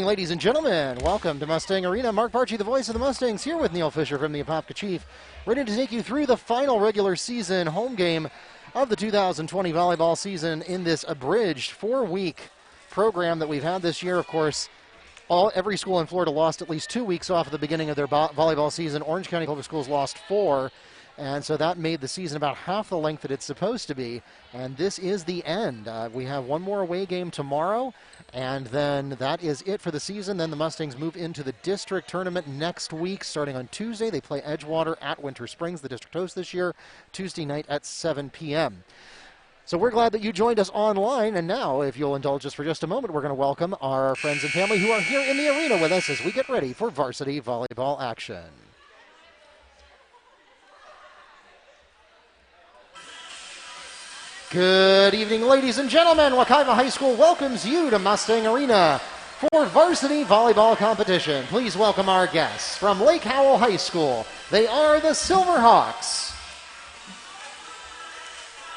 ladies and gentlemen. Welcome to Mustang Arena. Mark Barchi, the voice of the Mustangs, here with Neil Fisher from the Apopka Chief, ready to take you through the final regular season home game of the 2020 volleyball season in this abridged 4-week program that we've had this year. Of course, every school in Florida lost at least 2 weeks off at the beginning of their volleyball season. Orange County Public Schools lost 4. And so that made the season about half the length that it's supposed to be. And this is the end. We have one more away game tomorrow, and then that is it for the season. Then the Mustangs move into the district tournament next week, starting on Tuesday. They play Edgewater at Winter Springs, the district host this year, Tuesday night at 7 p.m. So we're glad that you joined us online. And now, if you'll indulge us for just a moment, we're going to welcome our friends and family who are here in the arena with us as we get ready for varsity volleyball action. Good evening, ladies and gentlemen. Wekiva High School welcomes you to Mustang Arena for varsity volleyball competition. Please welcome our guests from Lake Howell High School. They are the Silverhawks.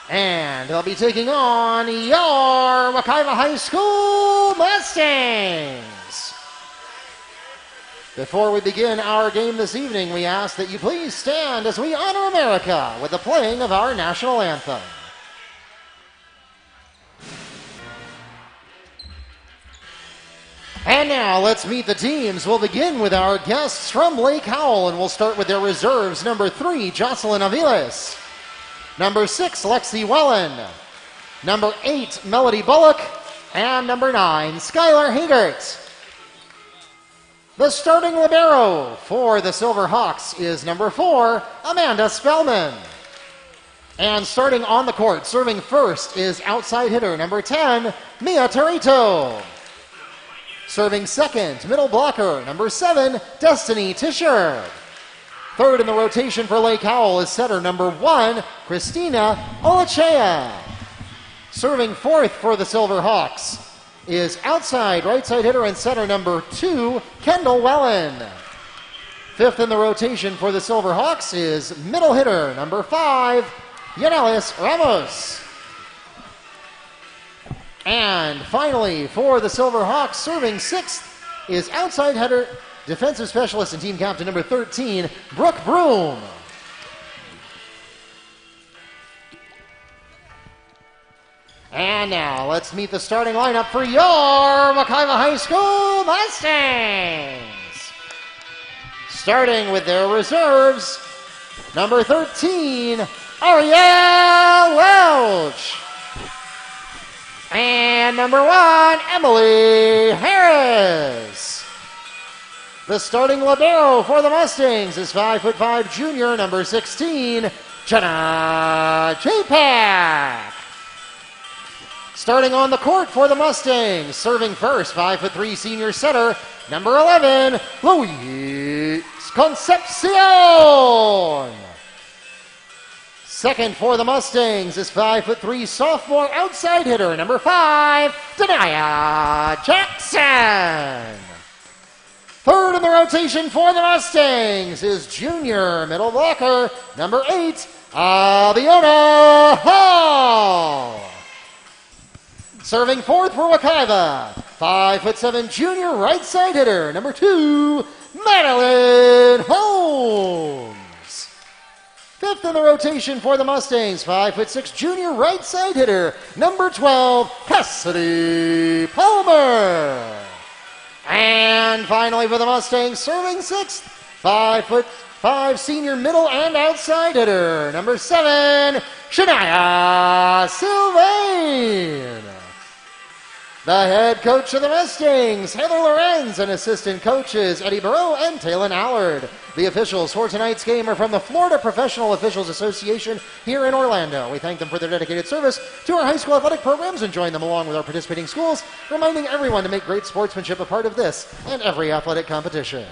And they'll be taking on your Wekiva High School Mustangs. Before we begin our game this evening, we ask that you please stand as we honor America with the playing of our national anthem. And now let's meet the teams. We'll begin with our guests from Lake Howell, and we'll start with their reserves. Number 3, Jocelyn Aviles. Number 6, Lexi Wellen. Number 8, Melody Bullock. And number 9, Skylar Hagert. The starting libero for the Silverhawks is number 4, Amanda Spellman. And starting on the court, serving first, is outside hitter number 10, Mia Torito. Serving second, middle blocker, number 7, Destiny Tischer. Third in the rotation for Lake Howell is setter number 1, Christina Olachea. Serving fourth for the Silverhawks is outside right side hitter and setter number 2, Kendall Wellen. Fifth in the rotation for the Silverhawks is middle hitter number 5, Yanelis Ramos. And finally, for the Silverhawks, serving sixth is outside header, defensive specialist and team captain number 13, Brooke Broom. And now let's meet the starting lineup for your Wekiva High School Mustangs. Starting with their reserves, number 13, Arielle Welch. And number 1, Emily Harris. The starting libero for the Mustangs is 5'5" junior, number 16, Jenna J-Pack. Starting on the court for the Mustangs, serving first, 5'3" senior setter, number 11, Luis Concepcion. Second for the Mustangs is 5'3" sophomore outside hitter, number 5, Denia Jackson. Third in the rotation for the Mustangs is junior middle blocker, number 8, Aviona Hall. Serving fourth for Wekiva, 5'7" junior right side hitter, number 2, Madeline Holmes. Fifth in the rotation for the Mustangs, 5'6" junior right side hitter, number 12, Cassidy Palmer. And finally for the Mustangs, serving sixth, 5'5" senior middle and outside hitter, number 7, Shania Sylvain. The head coach of the Mustangs, Heather Lorenz, and assistant coaches Eddie Barreau and Taylor Allard. The officials for tonight's game are from the Florida Professional Officials Association here in Orlando. We thank them for their dedicated service to our high school athletic programs and join them along with our participating schools, reminding everyone to make great sportsmanship a part of this and every athletic competition.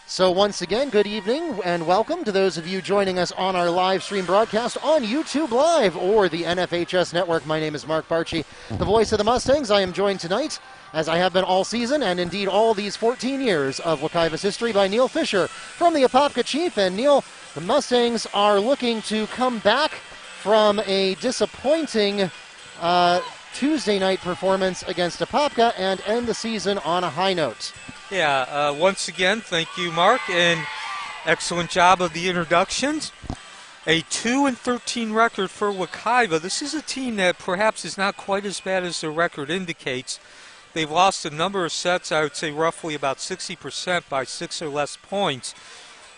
So once again, good evening and welcome to those of you joining us on our live stream broadcast on YouTube Live or the NFHS Network. My name is Mark Barchi, the voice of the Mustangs. I am joined tonight, as I have been all season and indeed all these 14 years of Wekiva's history, by Neil Fisher from the Apopka Chief. And Neil, the Mustangs are looking to come back from a disappointing Tuesday night performance against Apopka and end the season on a high note. Yeah, once again, thank you, Mark, and excellent job of the introductions. A 2-13 record for Wekiva. This is a team that perhaps is not quite as bad as their record indicates. They've lost a number of sets, I would say roughly about 60% by 6 or less points.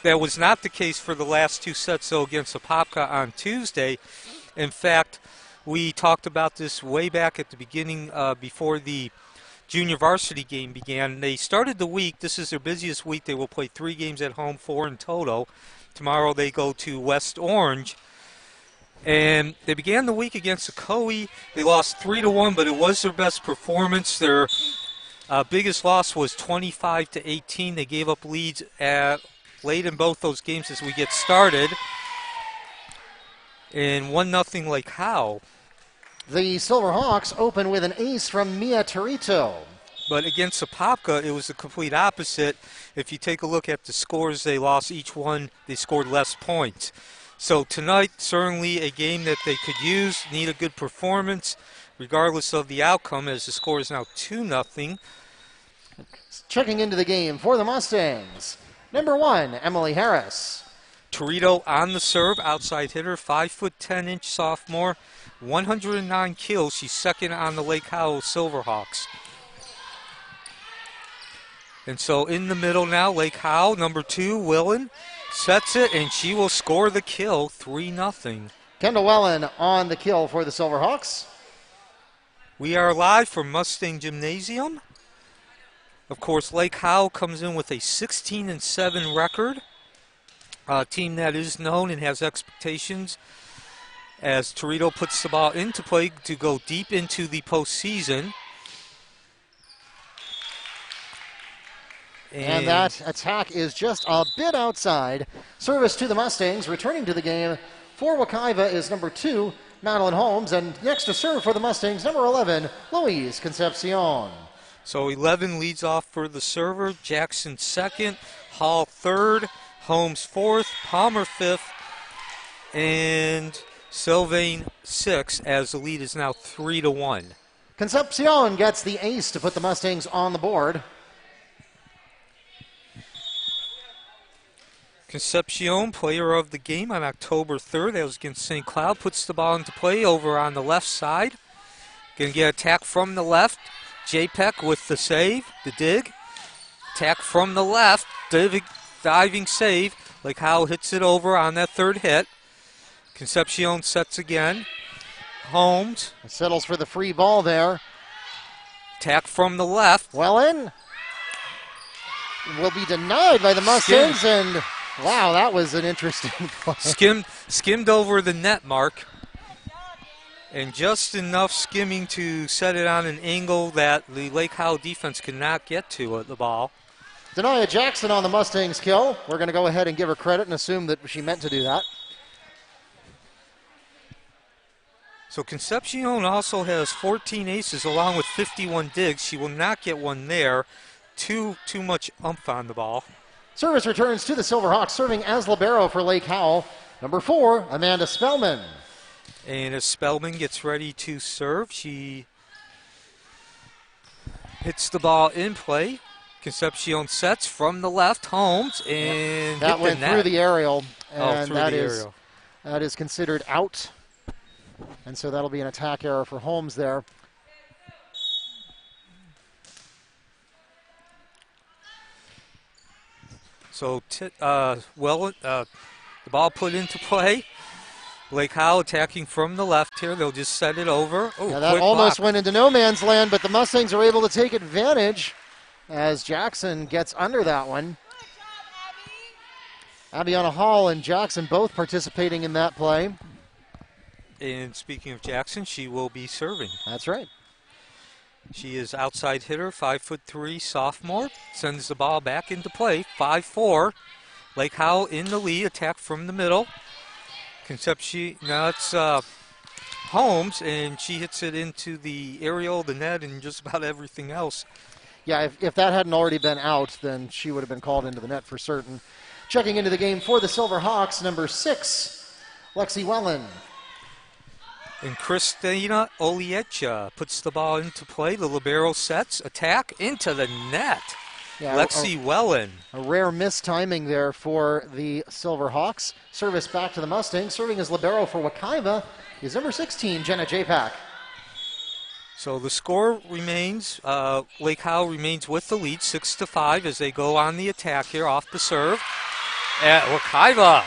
That was not the case for the last 2 sets, though, against Apopka on Tuesday. In fact, we talked about this way back at the beginning before the junior varsity game began. They started the week. This is their busiest week. They will play 3 games at home, 4 in total. Tomorrow they go to West Orange. And they began the week against Ocoee. They lost 3-1, but it was their best performance. Their biggest loss was 25-18. They gave up leads late in both those games as we get started. And 1-0 Lake Howell. The Silverhawks open with an ace from Mia Torito. But against Apopka, it was the complete opposite. If you take a look at the scores they lost, each one, they scored less points. So tonight, certainly a game that they could use, need a good performance, regardless of the outcome, as the score is now 2-0. Checking into the game for the Mustangs, number 1, Emily Harris. Torito on the serve, outside hitter, 5'10" sophomore, 109 kills. She's second on the Lake Howell Silverhawks. And so in the middle now, Lake Howell, number 2, Willen, sets it, and she will score the kill, 3-0. Kendall Wellen on the kill for the Silverhawks. We are live from Mustang Gymnasium. Of course, Lake Howell comes in with a 16-7 record. A team that is known and has expectations as Torito puts the ball into play to go deep into the postseason. And that attack is just a bit outside. Service to the Mustangs. Returning to the game for Wekiva is number 2, Madeline Holmes. And next to serve for the Mustangs, number 11, Louise Concepcion. So 11 leads off for the server. Jackson second, Hall third, Holmes fourth, Palmer fifth, and Sylvain sixth, as the lead is now 3-1. Concepcion gets the ace to put the Mustangs on the board. Concepcion, player of the game on October 3rd. That was against St. Cloud. Puts the ball into play over on the left side. Going to get attack from the left. J-Peck with the save, the dig. Attack from the left, diving save. Like Howell hits it over on that third hit. Concepcion sets again. Holmes. Settles for the free ball there. Attack from the left. Wellen will be denied by the Mustangs, and wow, that was an interesting play. Skimmed over the net mark, and just enough skimming to set it on an angle that the Lake Howell defense could not get to the ball. Denia Jackson on the Mustangs kill. We're going to go ahead and give her credit and assume that she meant to do that. So Concepcion also has 14 aces along with 51 digs. She will not get one there. Too much umph on the ball. Service returns to the Silverhawks, serving as libero for Lake Howell. Number 4, Amanda Spellman. And as Spellman gets ready to serve, she hits the ball in play. Concepcion sets from the left, Holmes, and that went through the aerial, and aerial. That is considered out. And so that'll be an attack error for Holmes there. So, the ball put into play. Lake Howell attacking from the left here. They'll just set it over. Oh, yeah, that almost went into no man's land, but the Mustangs are able to take advantage as Jackson gets under that one. Abiana Hall and Jackson both participating in that play. And speaking of Jackson, she will be serving. That's right. She is outside hitter, 5'3", sophomore. Sends the ball back into play, 5-4. Lake Howell in the lead, attack from the middle. Concepcion, now it's Holmes, and she hits it into the aerial, the net, and just about everything else. Yeah, if that hadn't already been out, then she would have been called into the net for certain. Checking into the game for the Silverhawks, number 6, Lexi Wellen. And Kristina Oliecha puts the ball into play. The libero sets, attack, into the net. Yeah, Lexi Wellen. A rare mistiming there for the Silverhawks. Service back to the Mustangs. Serving as libero for Wekiva is number 16, Jenna Japak. So the score remains, Lake Howell remains with the lead, 6-5 as they go on the attack here off the serve at Wekiva.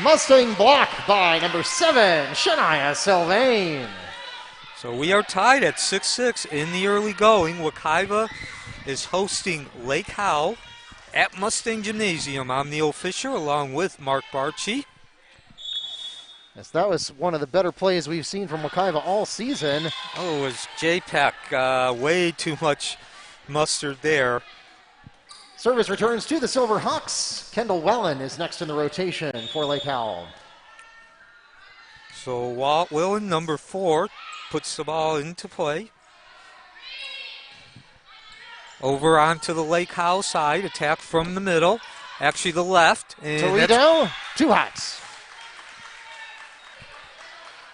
Mustang block by number 7, Shania Sylvain. So we are tied at 6-6 in the early going. Wekiva is hosting Lake Howell at Mustang Gymnasium. I'm Neil Fisher along with Mark Barchi. Yes, that was one of the better plays we've seen from Wekiva all season. Oh, it was JPEC, way too much mustard there. Service returns to the Silverhawks. Kendall Wellen is next in the rotation for Lake Howell. So Walt Willen, number 4, puts the ball into play. Over onto the Lake Howell side, attack from the middle, actually the left. And Torito, 2 hots.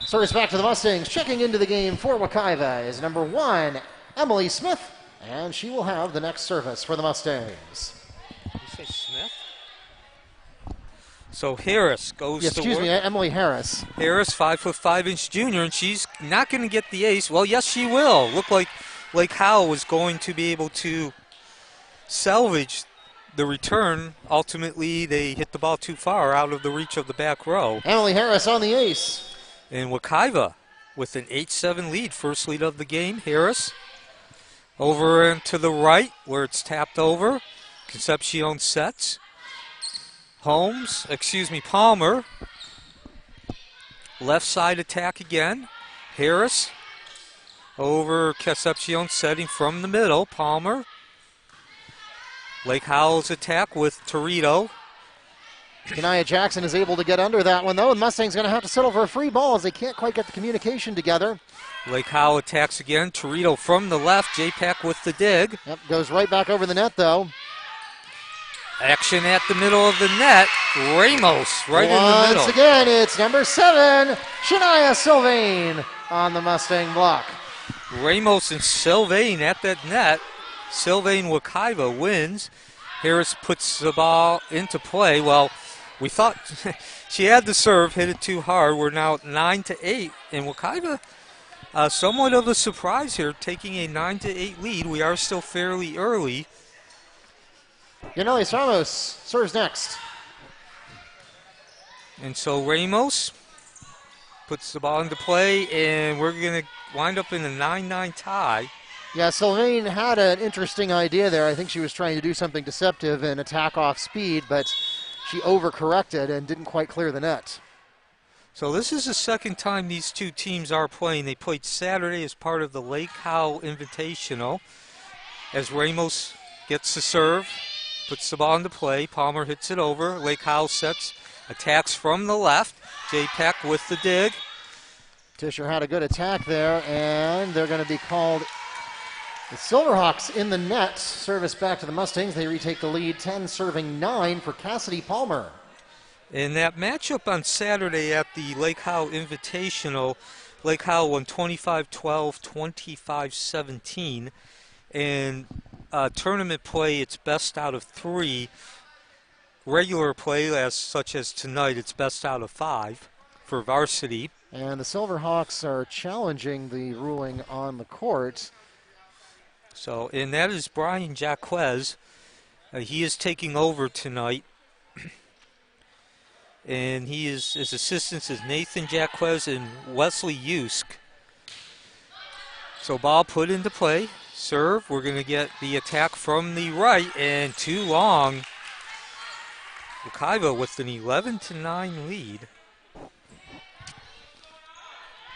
Service back to the Mustangs. Checking into the game for Wekiva is number 1, Emily Smith, and she will have the next service for the Mustangs. Did you say Smith? So Harris goes Yes, to excuse work. me, Emily Harris. Harris, 5'5" junior, and she's not going to get the ace. Well, yes, she will. Looked like Lake Howell was going to be able to salvage the return. Ultimately, they hit the ball too far out of the reach of the back row. Emily Harris on the ace. And Wekiva with an 8-7 lead, first lead of the game. Harris over and to the right where it's tapped over. Concepcion sets. Palmer. Left side attack again. Harris over Concepcion setting from the middle. Palmer. Lake Howell's attack with Torito. Kanaya Jackson is able to get under that one, though, and Mustang's going to have to settle for a free ball as they can't quite get the communication together. Lake Howell attacks again. Torito from the left. JPEC with the dig. Yep, goes right back over the net, though. Action at the middle of the net. Ramos right in the middle. Once again, it's number 7, Shania Sylvain on the Mustang block. Ramos and Sylvain at that net. Sylvain Wekiva wins. Harris puts the ball into play. Well, we thought she had the serve, hit it too hard. We're now 9-8, and Wekiva, somewhat of a surprise here, taking a 9-8 lead. We are still fairly early. Yaneli Ramos serves next. And so Ramos puts the ball into play, and we're going to wind up in a 9-9 tie. Yeah, Sylvain had an interesting idea there. I think she was trying to do something deceptive and attack off speed, but she overcorrected and didn't quite clear the net. So this is the second time these two teams are playing. They played Saturday as part of the Lake Howell Invitational. As Ramos gets the serve, puts the ball into play. Palmer hits it over. Lake Howell sets, attacks from the left. JPEC with the dig. Tischer had a good attack there, and they're going to be called the Silverhawks in the net. Service back to the Mustangs. They retake the lead, 10 serving 9 for Cassidy Palmer. In that matchup on Saturday at the Lake Howell Invitational, Lake Howell won 25-12, 25-17. And tournament play, it's best out of 3. Regular play, such as tonight, it's best out of 5 for varsity. And the Silverhawks are challenging the ruling on the court. So, and that is Brian Jaquez. He is taking over tonight. And his assistants is Nathan Jaquez and Wesley Yusk. So ball put into play. Serve. We're going to get the attack from the right, and too long. Wekiva with an 11-9 lead.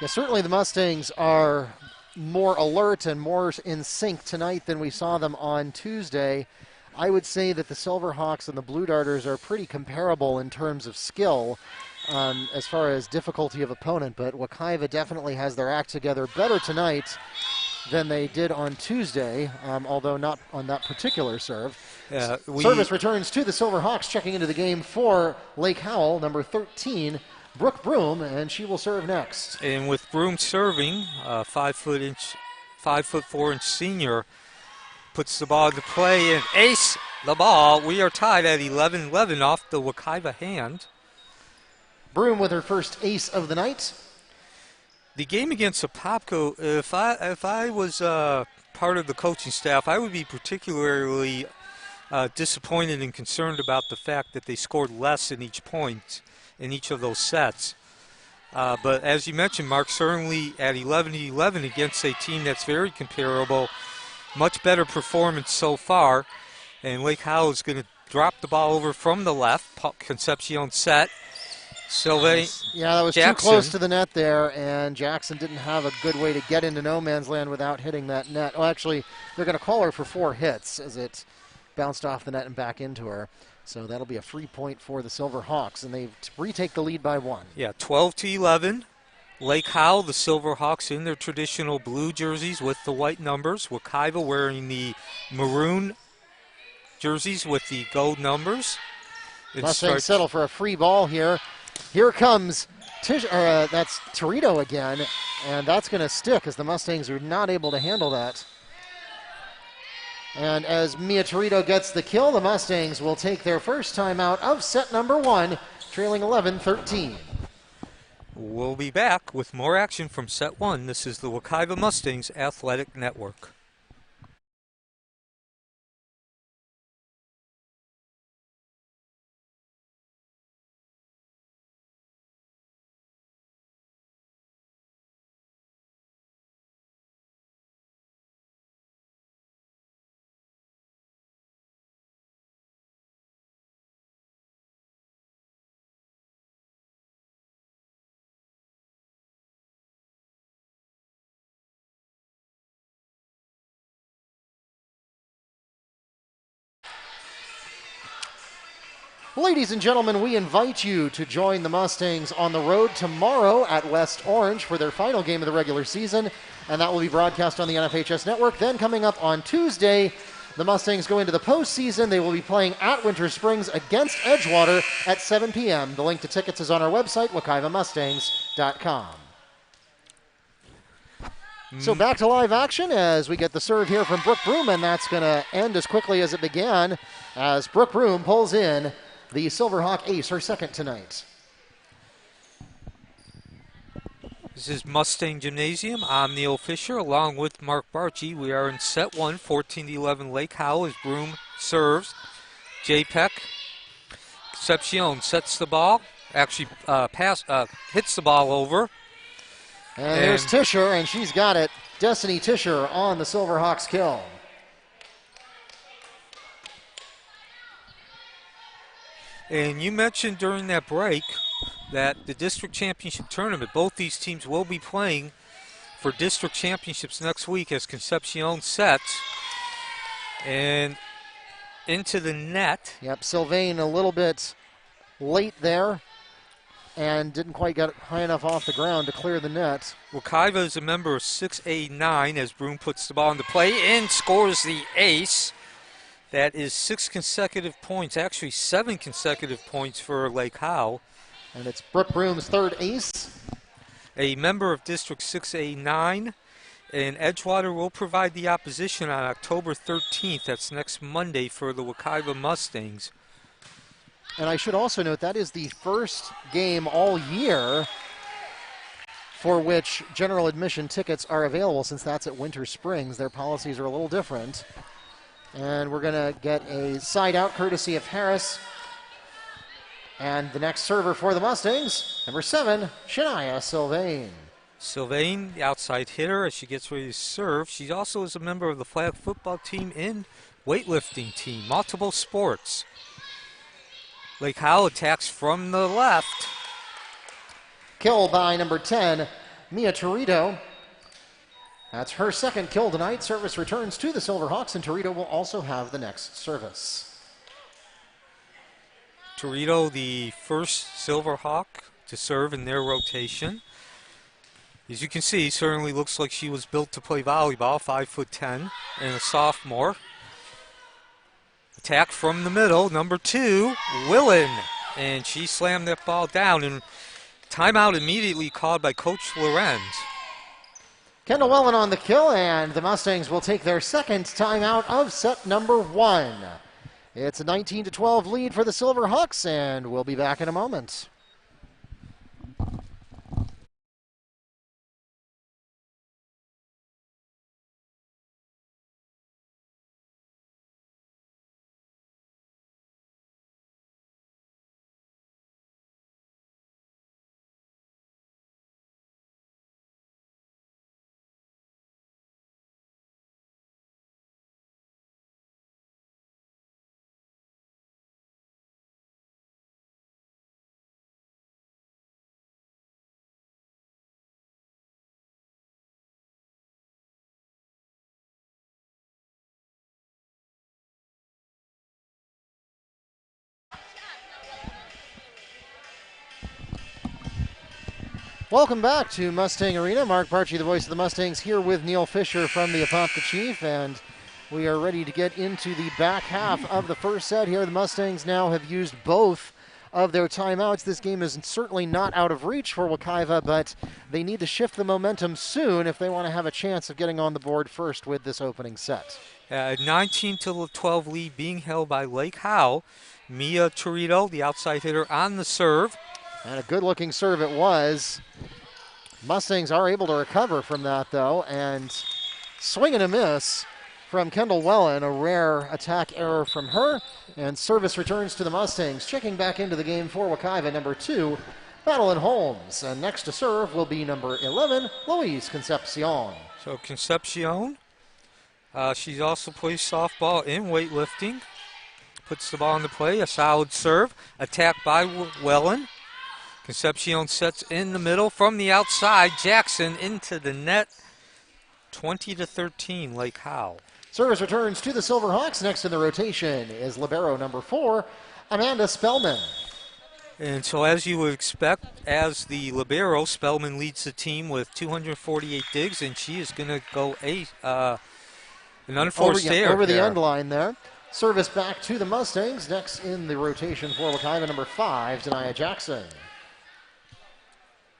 Yeah, certainly the Mustangs are more alert and more in sync tonight than we saw them on Tuesday. I would say that the Silverhawks and the Blue Darters are pretty comparable in terms of skill as far as difficulty of opponent, but Wekiva definitely has their act together better tonight than they did on Tuesday, although not on that particular serve. Yeah, Service returns to the Silverhawks, checking into the game for Lake Howell, number 13, Brooke Broom, and she will serve next. And with Broom serving, 5'4" senior puts the ball into play and ace the ball. We are tied at 11-11 off the Wekiva hand. Broom with her first ace of the night. The game against Apopka, if I was part of the coaching staff, I would be particularly disappointed and concerned about the fact that they scored less in each point in each of those sets. But as you mentioned, Mark, certainly at 11-11 against a team that's very comparable, much better performance so far. And Lake Howell is going to drop the ball over from the left. Concepcion set. Sylvain Yeah, that was Jackson. too close to the net there, and Jackson didn't have a good way to get into no man's land without hitting that net. Oh, actually, they're going to call her for 4 hits as it bounced off the net and back into her. So that'll be a free point for the Silver Hawks, and they retake the lead by 1. Yeah, 12-11. Lake Howell, the Silver Hawks in their traditional blue jerseys with the white numbers. Wekiva wearing the maroon jerseys with the gold numbers. Mustangs settle for a free ball here. Here comes that's Torito again, and that's going to stick as the Mustangs are not able to handle that. And as Mia Torito gets the kill, the Mustangs will take their first time out of set number 1, trailing 11-13. We'll be back with more action from set 1. This is the Wekiva Mustangs Athletic Network. Ladies and gentlemen, we invite you to join the Mustangs on the road tomorrow at West Orange for their final game of the regular season, and that will be broadcast on the NFHS Network. Then coming up on Tuesday, the Mustangs go into the postseason. They will be playing at Winter Springs against Edgewater at 7 p.m. The link to tickets is on our website, wekivamustangs.com. So back to live action as we get the serve here from Brooke Broom, and that's going to end as quickly as it began as Brooke Broom pulls in the Silverhawk ace, her second tonight. This is Mustang Gymnasium. I'm Neil Fisher along with Mark Barchi. We are in set 1, 14-11 Lake Howell as Broom serves. J-Peck. Concepcion sets the ball. Actually hits the ball over. And there's Tischer, and she's got it. Destiny Tischer on the Silverhawks kill. And you mentioned during that break that the district championship tournament, both these teams will be playing for district championships next week as Concepcion sets. And into the net. Yep, Sylvain a little bit late there and didn't quite get high enough off the ground to clear the net. Wekiva is a member of 6A9 as Broom puts the ball into play and scores the ace. That is 6 consecutive points, actually 7 consecutive points for Lake Howell. And it's Brooke Broom's third ace. A member of District 6A9, and Edgewater will provide the opposition on October 13th. That's next Monday for the Wekiva Mustangs. And I should also note that is the first game all year for which general admission tickets are available, since that's at Winter Springs. Their policies are a little different. And we're going to get a side out courtesy of Harris. And the next server for the Mustangs, number 7, Shania Sylvain. Sylvain, the outside hitter, as she gets ready to serve. She also is a member of the flag football team and weightlifting team, multiple sports. Lake Howell attacks from the left. Kill by number 10, Mia Torito. That's her second kill tonight. Service returns to the Silverhawks, and Torito will also have the next service. Torito, the first Silverhawk to serve in their rotation. As you can see, certainly looks like she was built to play volleyball, 5'10", and a sophomore. Attack from the middle, number 2, Willen. And she slammed that ball down. And timeout immediately called by Coach Lorenz. Kendall Wellen on the kill, and the Mustangs will take their second timeout of set number 1. It's a 19-12 lead for the Silverhawks, and we'll be back in a moment. Welcome back to Mustang Arena. Mark Parchi, the voice of the Mustangs, here with Neil Fisher from the Apopka Chief, and we are ready to get into the back half of the first set here. The Mustangs now have used both of their timeouts. This game is certainly not out of reach for Wekiva, but they need to shift the momentum soon if they want to have a chance of getting on the board first with this opening set. 19-12 lead being held by Lake Howell. Mia Torito, the outside hitter, on the serve. And a good-looking serve it was. Mustangs are able to recover from that, though, and swing and a miss from Kendall Wellen, a rare attack error from her, and service returns to the Mustangs. Checking back into the game for Wekiva, number 2, Madeline Holmes. And next to serve will be number 11, Louise Concepcion. So Concepcion, she also plays softball and weightlifting. Puts the ball into play, a solid serve, attack by Wellen. Concepcion sets in the middle from the outside. Jackson into the net. 20-13, Lake Howell. Service returns to the Silverhawks. Next in the rotation is libero number 4, Amanda Spellman. And so as you would expect, as the libero, Spellman leads the team with 248 digs, and she is going to go an unforced error. Over the end line there. Service back to the Mustangs. Next in the rotation for Wekiva, number 5, Denia Jackson.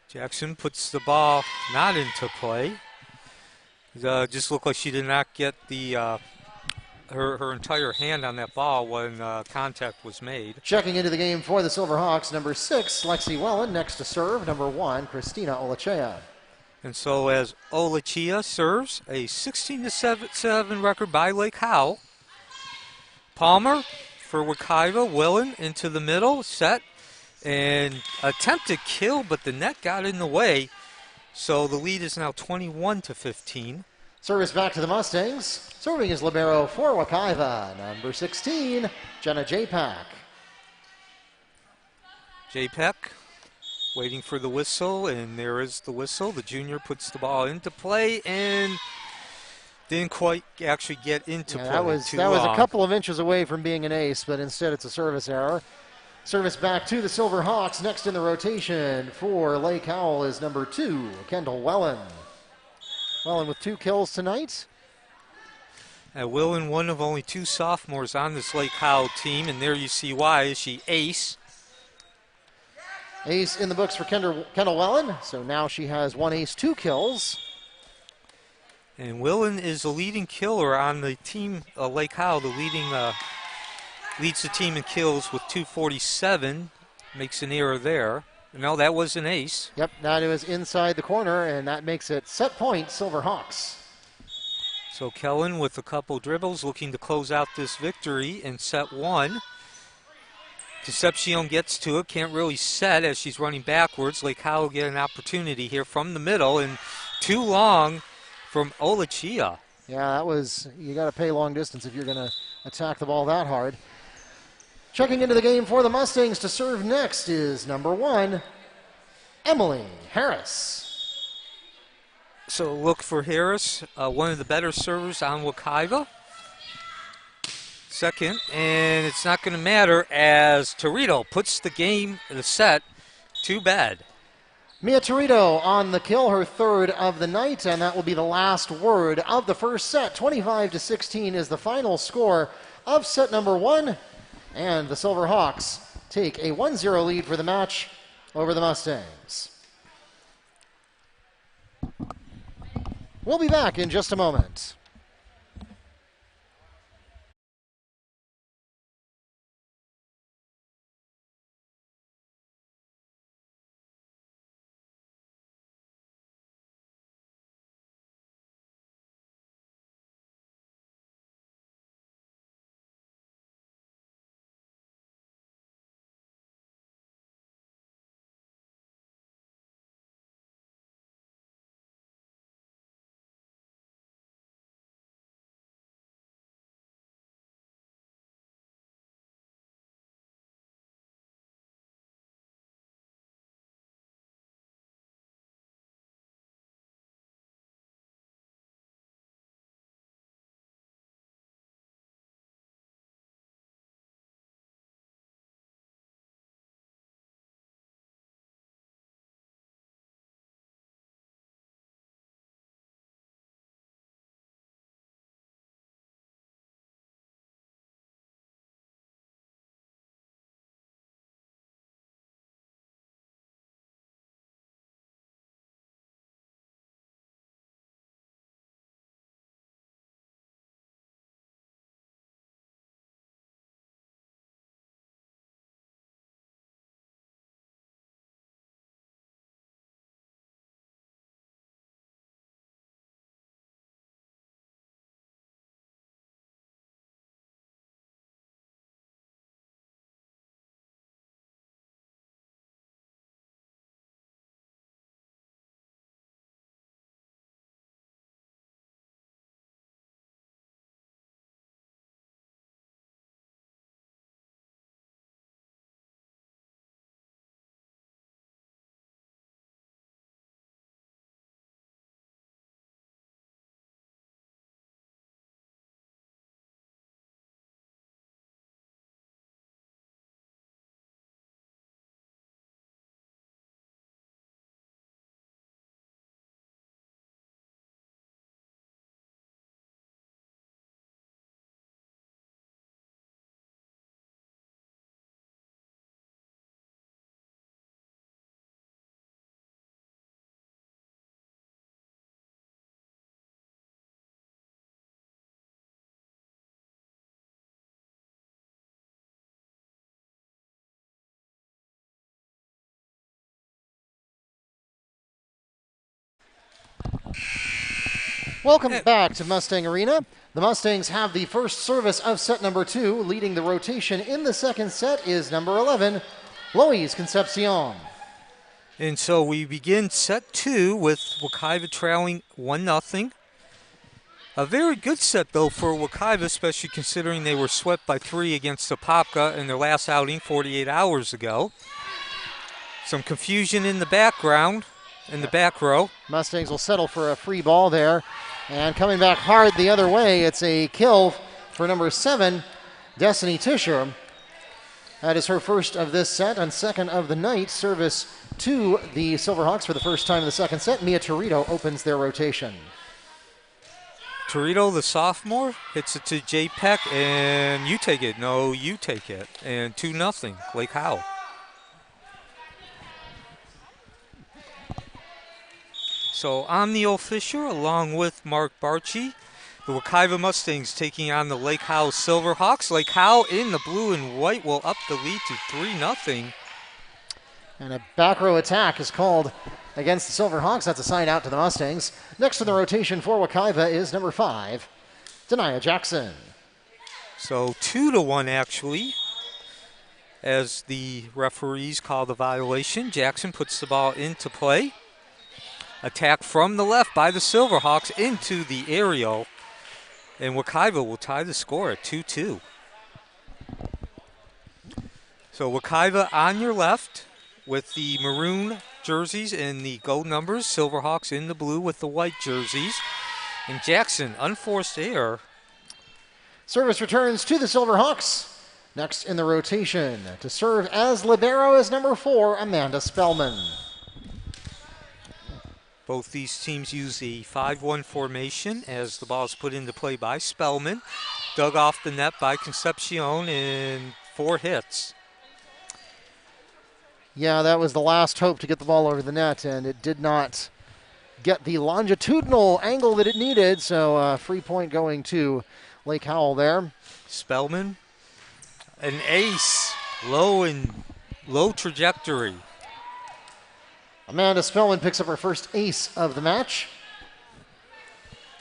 Jackson puts the ball not into play. Just looked like she did not get the her entire hand on that ball when contact was made. Checking into the game for the Silverhawks, number 6, Lexi Wellen. Next to serve, number 1, Christina Olachea. And so as Olachea serves, a 16-7 record by Lake Howell. Palmer for Wekiva, Wellen into the middle, set. And attempted kill, but the net got in the way. So the lead is now 21-15. Service back to the Mustangs. Serving is libero for Wekiva, number 16, Jenna Japak. Japak waiting for the whistle, and there is the whistle. The junior puts the ball into play and didn't quite actually get into play. That was a couple of inches away from being an ace, but instead it's a service error. Service back to the Silverhawks. Next in the rotation for Lake Howell is number 2, Kendall Wellen. Wellen with 2 kills tonight. Wellen, one of only 2 sophomores on this Lake Howell team, and there you see why. She ace. Ace in the books for Kendall Wellen, so now she has 1 ace, 2 kills. And Wellen is the leading killer on the team, Lake Howell, leads the team in kills with 247. Makes an error there. No, that was an ace. Yep, that was inside the corner, and that makes it set point Silverhawks. So Kellen with a couple dribbles looking to close out this victory in set 1. Concepcion gets to it, can't really set as she's running backwards. Lake Howell will get an opportunity here from the middle, and too long from Olachea. Yeah, that was, you got to pay long distance if you're going to attack the ball that hard. Checking into the game for the Mustangs to serve next is number 1, Emily Harris. So look for Harris, one of the better servers on Wekiva. Second, and it's not going to matter as Torito puts the set to bed. Mia Torito on the kill, her 3rd of the night, and that will be the last word of the first set. 25-16 is the final score of set number 1. And the Silverhawks take a 1-0 lead for the match over the Mustangs. We'll be back in just a moment. Welcome back to Mustang Arena. The Mustangs have the first service of set number 2. Leading the rotation in the second set is number 11, Luis Concepcion. And so we begin set 2 with Wekiva trailing 1-0. A very good set, though, for Wekiva, especially considering they were swept by 3 against Apopka in their last outing 48 hours ago. Some confusion in the background, in the back row. Mustangs will settle for a free ball there. And coming back hard the other way, it's a kill for number 7, Destiny Tischer. That is her first of this set and second of the night. Service to the Silverhawks for the first time in the second set. Mia Torito opens their rotation. Torito, the sophomore, hits it to Jay Peck, and you take it. No, you take it. And 2-0, Lake Howell. So I'm Neil Fisher along with Mark Barchi. The Wekiva Mustangs taking on the Lake Howell Silverhawks. Lake Howell in the blue and white will up the lead to 3-0. And a back row attack is called against the Silverhawks. That's a side out to the Mustangs. Next in the rotation for Wekiva is number 5, Denia Jackson. So 2-1 actually, as the referees call the violation. Jackson puts the ball into play. Attack from the left by the Silverhawks into the aerial. And Wekiva will tie the score at 2-2. So Wekiva on your left with the maroon jerseys and the gold numbers. Silverhawks in the blue with the white jerseys. And Jackson, unforced error. Service returns to the Silverhawks. Next in the rotation to serve as libero is number 4, Amanda Spellman. Both these teams use the 5-1 formation as the ball is put into play by Spellman. Dug off the net by Concepcion in 4 hits. Yeah, that was the last hope to get the ball over the net, and it did not get the longitudinal angle that it needed, so free point going to Lake Howell there. Spellman, an ace, low trajectory. Amanda Spellman picks up her first ace of the match.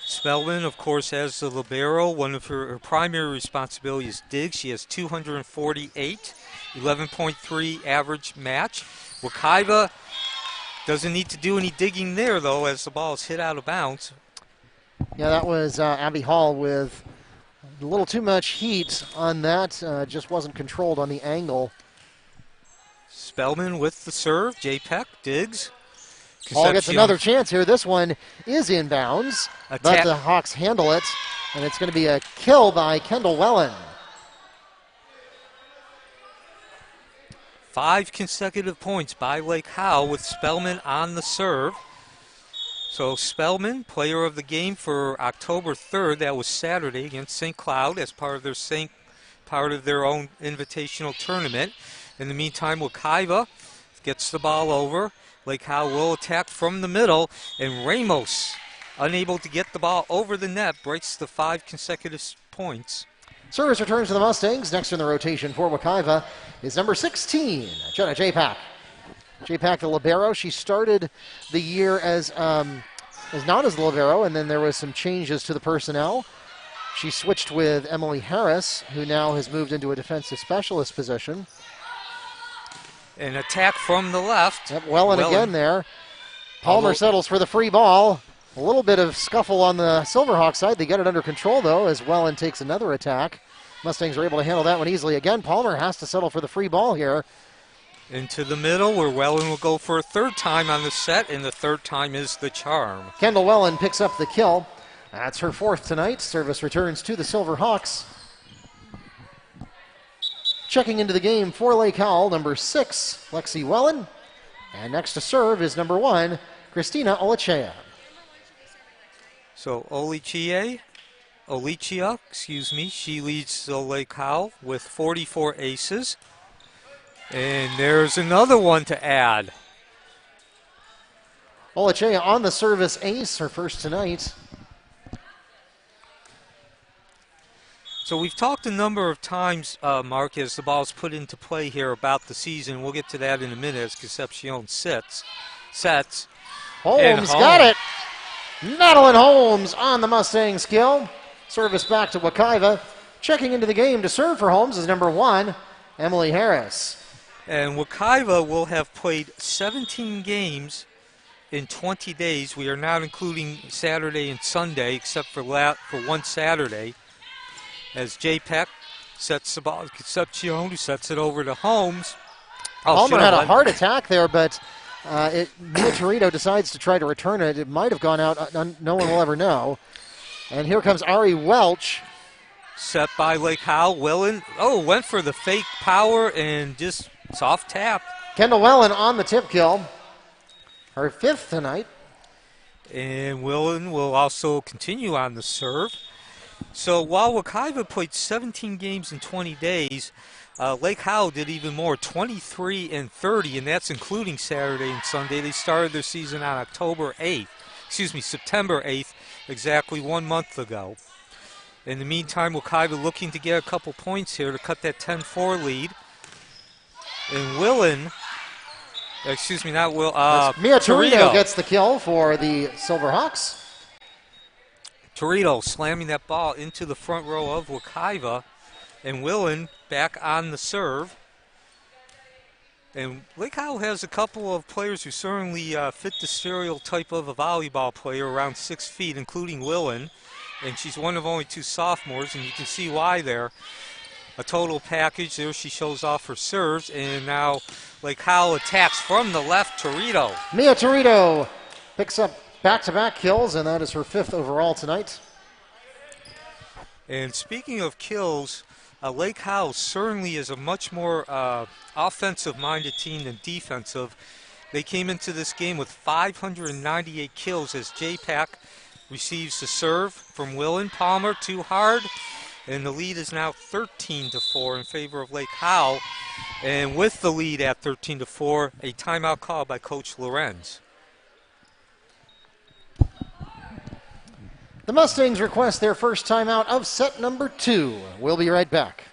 Spellman, of course, has the libero. One of her primary responsibilities is dig. She has 248, 11.3 average match. Wekiva doesn't need to do any digging there, though, as the ball is hit out of bounds. Yeah, that was Abby Hall with a little too much heat on that. Just wasn't controlled on the angle. Spellman with the serve. J-Peck digs. Hall gets another chance here. This one is inbounds, but the Hawks handle it, and it's going to be a kill by Kendall Wellen. 5 consecutive points by Lake Howell with Spellman on the serve. So Spellman, player of the game for October 3rd. That was Saturday against St. Cloud as part of their own invitational tournament. In the meantime, Wekiva gets the ball over. Lake Howell will attack from the middle, and Ramos, unable to get the ball over the net, breaks the 5 consecutive points. Service returns to the Mustangs. Next in the rotation for Wekiva is number 16, Jenna J-Pack. J-Pack, the libero. She started the year as not as the libero, and then there was some changes to the personnel. She switched with Emily Harris, who now has moved into a defensive specialist position. An attack from the left. Yep, Wellen again there. Palmer settles for the free ball. A little bit of scuffle on the Silverhawk side. They get it under control, though, as Wellen takes another attack. Mustangs are able to handle that one easily. Again, Palmer has to settle for the free ball here. Into the middle, where Wellen will go for a third time on the set, and the third time is the charm. Kendall Wellen picks up the kill. That's her 4th tonight. Service returns to the Silverhawks. Checking into the game for Lake Howell, number 6, Lexi Wellen. And next to serve is number 1, Christina Olichea. So Olichea, she leads the Lake Howell with 44 aces. And there's another one to add. Olichea on the service ace, her first tonight. So we've talked a number of times, Mark, as the ball's put into play here about the season. We'll get to that in a minute as Concepcion sets. Holmes got it. Madeline Holmes on the Mustangs kill. Service back to Wekiva. Checking into the game to serve for Holmes is number 1, Emily Harris. And Wekiva will have played 17 games in 20 days. We are not including Saturday and Sunday, except for one Saturday. As J-Peck sets the ball, Concepcion, who sets it over to Holmes. Palmer had a hard attack there, but Mia Torito decides to try to return it. It might have gone out. No one will ever know. And here comes Ari Welch. Set by Lake Howell. Wellen, went for the fake power and just soft tap. Kendall Wellen on the tip kill. Her 5th tonight. And Wellen will also continue on the serve. So while Wekiva played 17 games in 20 days, Lake Howell did even more, 23 and 30, and that's including Saturday and Sunday. They started their season on September 8th, exactly 1 month ago. In the meantime, Wekiva looking to get a couple points here to cut that 10-4 lead. And Mia Torito gets the kill for the Silverhawks. Torito slamming that ball into the front row of Wekiva, and Willen back on the serve. And Lake Howell has a couple of players who certainly fit the stereotype of a volleyball player, around 6 feet, including Willen. And she's one of only 2 sophomores, and you can see why there. A total package. There she shows off her serves, and now Lake Howell attacks from the left. Torito. Mia Torito picks up back-to-back kills, and that is her 5th overall tonight. And speaking of kills, Lake Howell certainly is a much more offensive-minded team than defensive. They came into this game with 598 kills as J-Pack receives the serve from Willen. Palmer too hard, And the lead is now 13-4 in favor of Lake Howell. And with the lead at 13-4, a timeout call by Coach Lorenz. The Mustangs request their first timeout of set number 2. We'll be right back.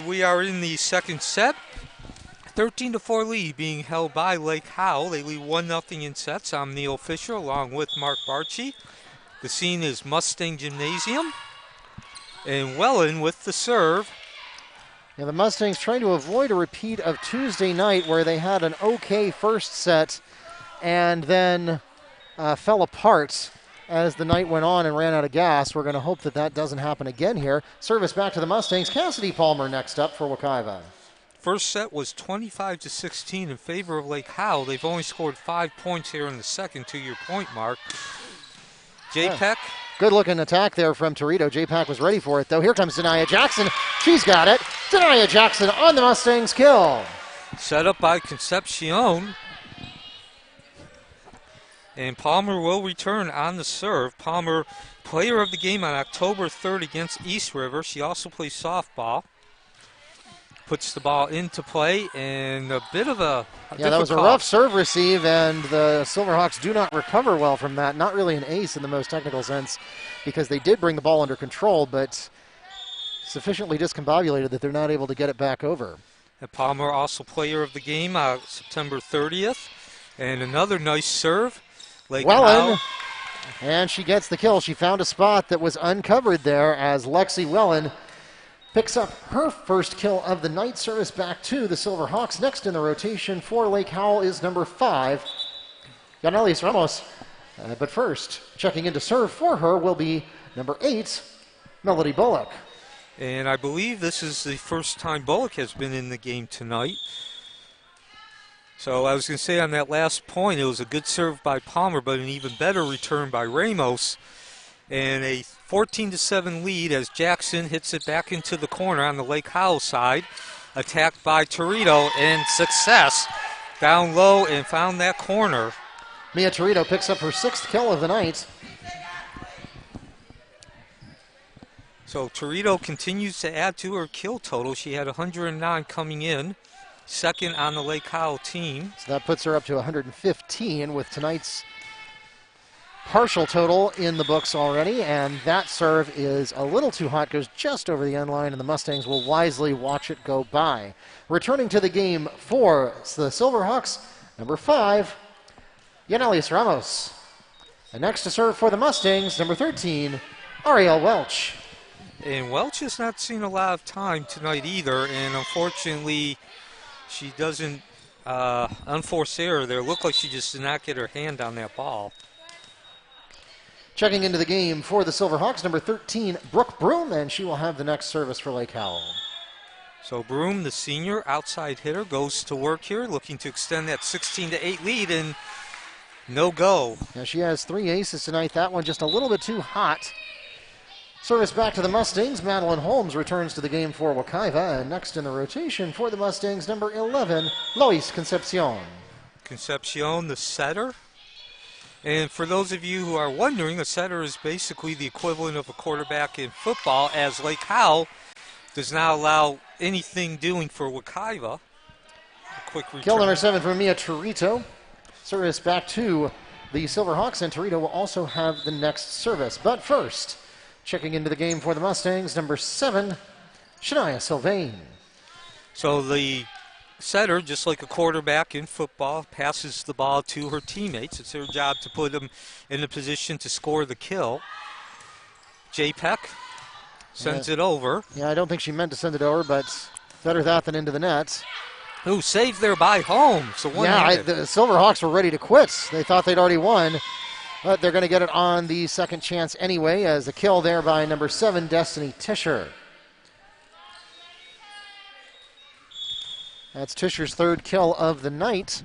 We are in the second set. 13-4 lead being held by Lake Howell. They lead 1-0 in sets. I'm Neil Fisher along with Mark Barchi. The scene is Mustang Gymnasium. And Wellen with the serve. Yeah, the Mustangs trying to avoid a repeat of Tuesday night where they had an okay first set and then fell apart as the night went on and ran out of gas. We're going to hope that that doesn't happen again here. Service back to the Mustangs. Cassidy Palmer next up for Wekiva. First set was 25-16 in favor of Lake Howell. They've only scored 5 points here in the second, to your point, Mark. J-Peck. Good looking attack there from Torito. J-Pack was ready for it, though. Here comes Denia Jackson. She's got it. Denia Jackson on the Mustangs kill. Set up by Concepcion. And Palmer will return on the serve. Palmer, player of the game on October 3rd against East River. She also plays softball. Puts the ball into play, and a bit of a that was a rough serve receive, and the Silverhawks do not recover well from that. Not really an ace in the most technical sense, because they did bring the ball under control, but sufficiently discombobulated that they're not able to get it back over. And Palmer also player of the game September 30th. And another nice serve. Wellen, and she gets the kill. She found a spot that was uncovered there as Lexi Wellen picks up her first kill of the night. Service back to the Silverhawks. Next in the rotation for Lake Howell is number 5, Yanelis Ramos. But first, checking in to serve for her will be number 8, Melody Bullock. And I believe this is the first time Bullock has been in the game tonight. So I was going to say on that last point, it was a good serve by Palmer, but an even better return by Ramos. And a 14-7 lead as Jackson hits it back into the corner on the Lake Howell side. Attacked by Torito, and success. Down low and found that corner. Mia Torito picks up her 6th kill of the night. So Torito continues to add to her kill total. She had 109 coming in. Second on the Lake Howell team. So that puts her up to 115 with tonight's partial total in the books already, and that serve is a little too hot, goes just over the end line, and the Mustangs will wisely watch it go by. Returning to the game for the Silverhawks, number 5, Yanelis Ramos. And next to serve for the Mustangs, number 13, Ariel Welch. And Welch has not seen a lot of time tonight either, and unfortunately, she doesn't, unforced error there. Looked like she just did not get her hand on that ball. Checking into the game for the Silverhawks, number 13, Brooke Broom, and she will have the next service for Lake Howell. So Broom, the senior outside hitter, goes to work here, looking to extend that 16-8 lead, and no go. Now she has 3 aces tonight. That one just a little bit too hot. Service back to the Mustangs. Madeline Holmes returns to the game for Wekiva. And next in the rotation for the Mustangs, number 11, Lois Concepcion. Concepcion, the setter. And for those of you who are wondering, a setter is basically the equivalent of a quarterback in football, as Lake Howell does not allow anything doing for Wekiva. A quick return. Kill number 7 from Mia Torito. Service back to the Silverhawks, and Torito will also have the next service. But first, checking into the game for the Mustangs, number 7, Shania Sylvain. So the setter, just like a quarterback in football, passes the ball to her teammates. It's their job to put them in a position to score the kill. J. Peck sends it over. Yeah, I don't think she meant to send it over, but better that than into the net. Ooh, saved there by Holmes. So the Silverhawks were ready to quit. They thought they'd already won, but they're going to get it on the second chance anyway, as a kill there by number 7, Destiny Tischer. That's Tischer's third kill of the night.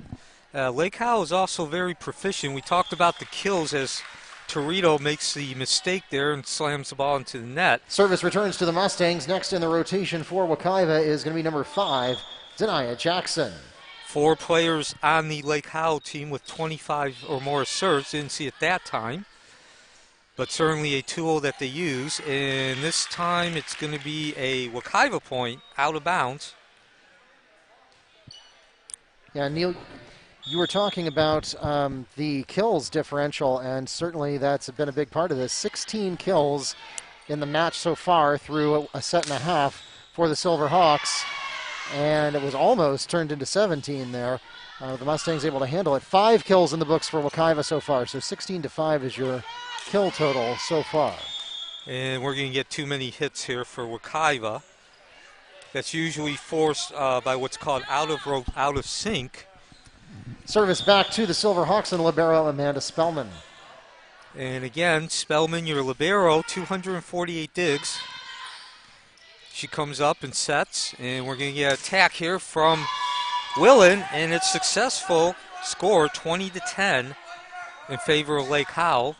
Lake Howell is also very proficient. We talked about the kills as Torito makes the mistake there and slams the ball into the net. Service returns to the Mustangs. Next in the rotation for Wekiva is going to be number 5, Denia Jackson. 4 players on the Lake Howell team with 25 or more serves. Didn't see it that time, but certainly a tool that they use. And this time it's going to be a Wekiva point out of bounds. Yeah, Neil, you were talking about the kills differential, and certainly that's been a big part of this. 16 kills in the match so far through a set and a half for the Silverhawks, and it was almost turned into 17 there. The Mustangs able to handle it. 5 kills in the books for Wekiva so far, so 16-5 is your kill total so far. And we're going to get too many hits here for Wekiva. That's usually forced by what's called out of sync. Service back to the Silverhawks and libero Amanda Spellman. And again, Spellman, your libero, 248 digs. She comes up and sets, and we're going to get an attack here from Willen, and it's successful. Score 20-10 in favor of Lake Howell.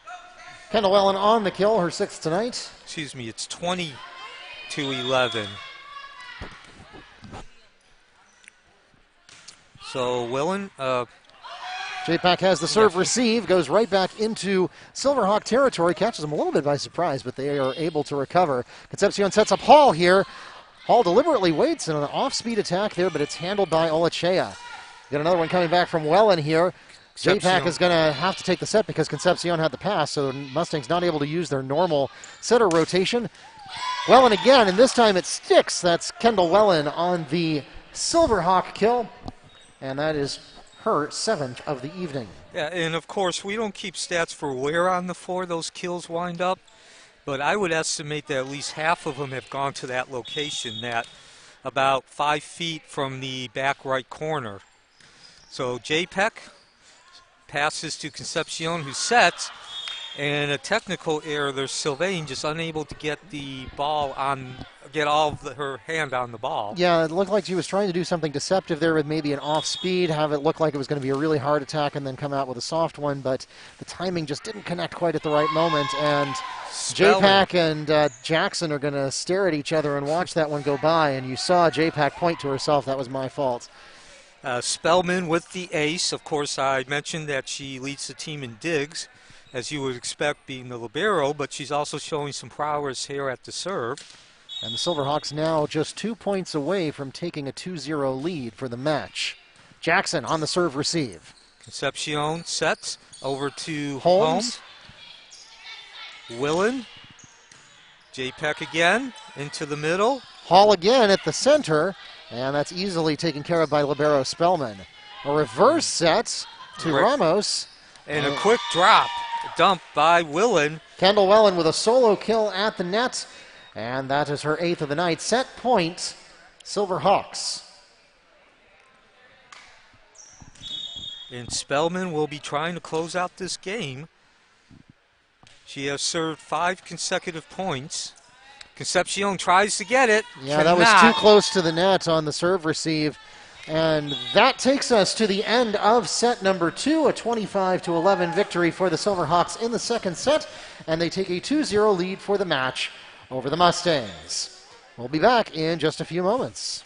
Kendall Wellen on the kill, her 6th tonight. Excuse me, it's 20-11. So Willen, J-Pack has the serve receive, goes right back into Silverhawk territory, catches them a little bit by surprise, but they are able to recover. Concepcion sets up Hall here. Hall deliberately waits in an off-speed attack there, but it's handled by Olachea. Got another one coming back from Wellen here. J-Pack is going to have to take the set because Concepcion had the pass, so Mustangs not able to use their normal setter rotation. Wellen again, and this time it sticks. That's Kendall Wellen on the Silverhawk kill, and that is her 7th of the evening. Yeah, and of course, we don't keep stats for where on the floor those kills wind up, but I would estimate that at least half of them have gone to that location, that about 5 feet from the back right corner. So J-Peck passes to Concepcion, who sets, and a technical error. There's Sylvain just unable to get the ball on, get all of her hand on the ball. Yeah, it looked like she was trying to do something deceptive there with maybe an off speed, have it look like it was going to be a really hard attack and then come out with a soft one, but the timing just didn't connect quite at the right moment, and J-Pack and Jackson are going to stare at each other and watch that one go by, and you saw J-Pack point to herself, that was my fault. Spellman with the ace. Of course, I mentioned that she leads the team in digs, as you would expect being the libero, but she's also showing some prowess here at the serve. And the Silverhawks now just 2 points away from taking a 2-0 lead for the match. Jackson on the serve receive. Concepcion sets over to Holmes. Willen. J-Peck again into the middle. Hall again at the center, and that's easily taken care of by libero Spellman. A reverse set to Ramos. And a quick dump by Willen. Kendall Wellen with a solo kill at the net, and that is her 8th of the night. Set point, Silverhawks. And Spellman will be trying to close out this game. She has served 5 consecutive points. Concepcion tries to get it. Yeah, that was too close to the net on the serve receive. And that takes us to the end of set number 2, a 25-11 victory for the Silverhawks in the second set, and they take a 2-0 lead for the match over the Mustangs. We'll be back in just a few moments.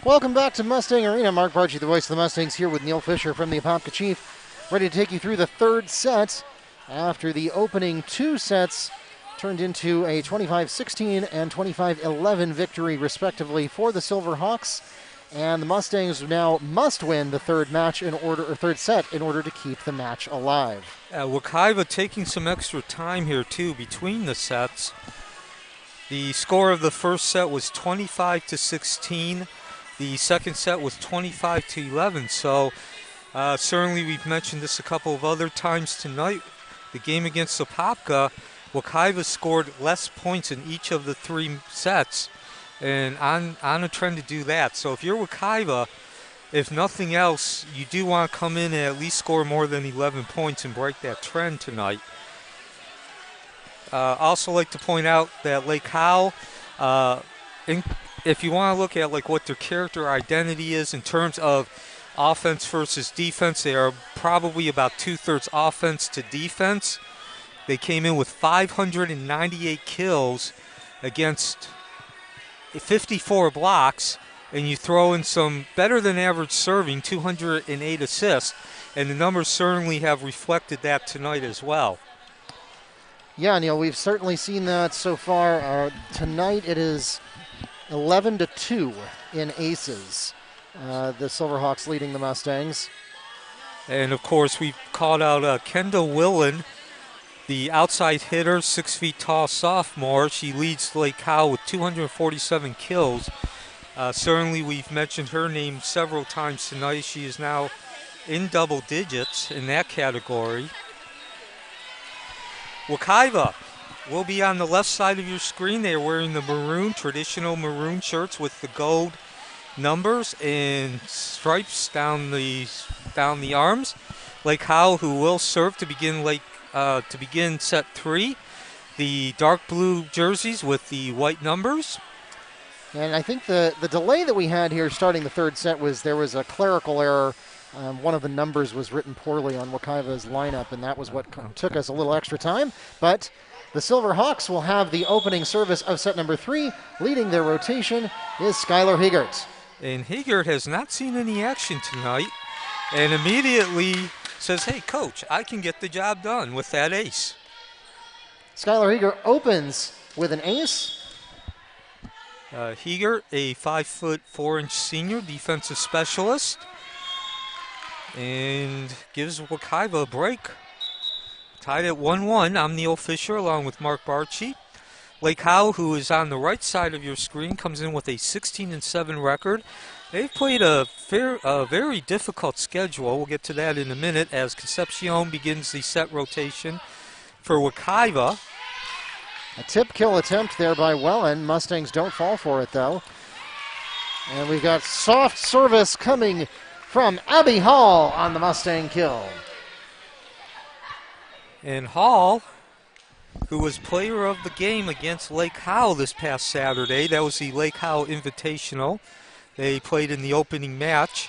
Welcome back to Mustang Arena. Mark Barchi, the voice of the Mustangs, here with Neil Fisher from the Apopka Chief, ready to take you through the third set after the opening two sets turned into a 25-16 and 25-11 victory, respectively, for the Silverhawks. And the Mustangs now must win the third set in order to keep the match alive. Wekiva taking some extra time here, too, between the sets. The score of the first set was 25-16. The second set was 25-11. So certainly we've mentioned this a couple of other times tonight. The game against Apopka, Wekiva scored less points in each of the three sets, and on a trend to do that. So if you're Wekiva, if nothing else, you do want to come in and at least score more than 11 points and break that trend tonight. Also like to point out that Lake Howell, if you want to look at like what their character identity is in terms of offense versus defense, they are probably about 2/3 offense to defense. They came in with 598 kills against 54 blocks, and you throw in some better than average serving, 208 assists, and the numbers certainly have reflected that tonight as well. Yeah, Neil, we've certainly seen that so far. Tonight it is 11-2 in aces. The Silverhawks leading the Mustangs. And of course, we've called out Kendall Willen, the outside hitter, 6 feet tall sophomore. She leads Lake Howell with 247 kills. Certainly, we've mentioned her name several times tonight. She is now in double digits in that category. Wekiva will be on the left side of your screen. They are wearing the traditional maroon shirts with the gold numbers and stripes down the arms. Lake Howell, who will serve to begin set 3. The dark blue jerseys with the white numbers. And I think the delay that we had here starting the third set was there was a clerical error. One of the numbers was written poorly on Wekiva's lineup, and that was what took us a little extra time. But the Silverhawks will have the opening service of set number 3. Leading their rotation is Skylar Hiegert. And Hiegert has not seen any action tonight and immediately says, hey, coach, I can get the job done with that ace. Skylar Hiegert opens with an ace. Hiegert, a 5'4" senior defensive specialist, and gives Wekiva a break. Tied at 1-1. I'm Neil Fisher along with Mark Barchi. Lake Howell, who is on the right side of your screen, comes in with a 16-7 record. They've played a very difficult schedule. We'll get to that in a minute as Concepcion begins the set rotation for Wekiva. A tip kill attempt there by Wellen. Mustangs don't fall for it, though. And we've got soft service coming from Abby Hall on the Mustang kill. And Hall, who was player of the game against Lake Howell this past Saturday. That was the Lake Howell Invitational. They played in the opening match.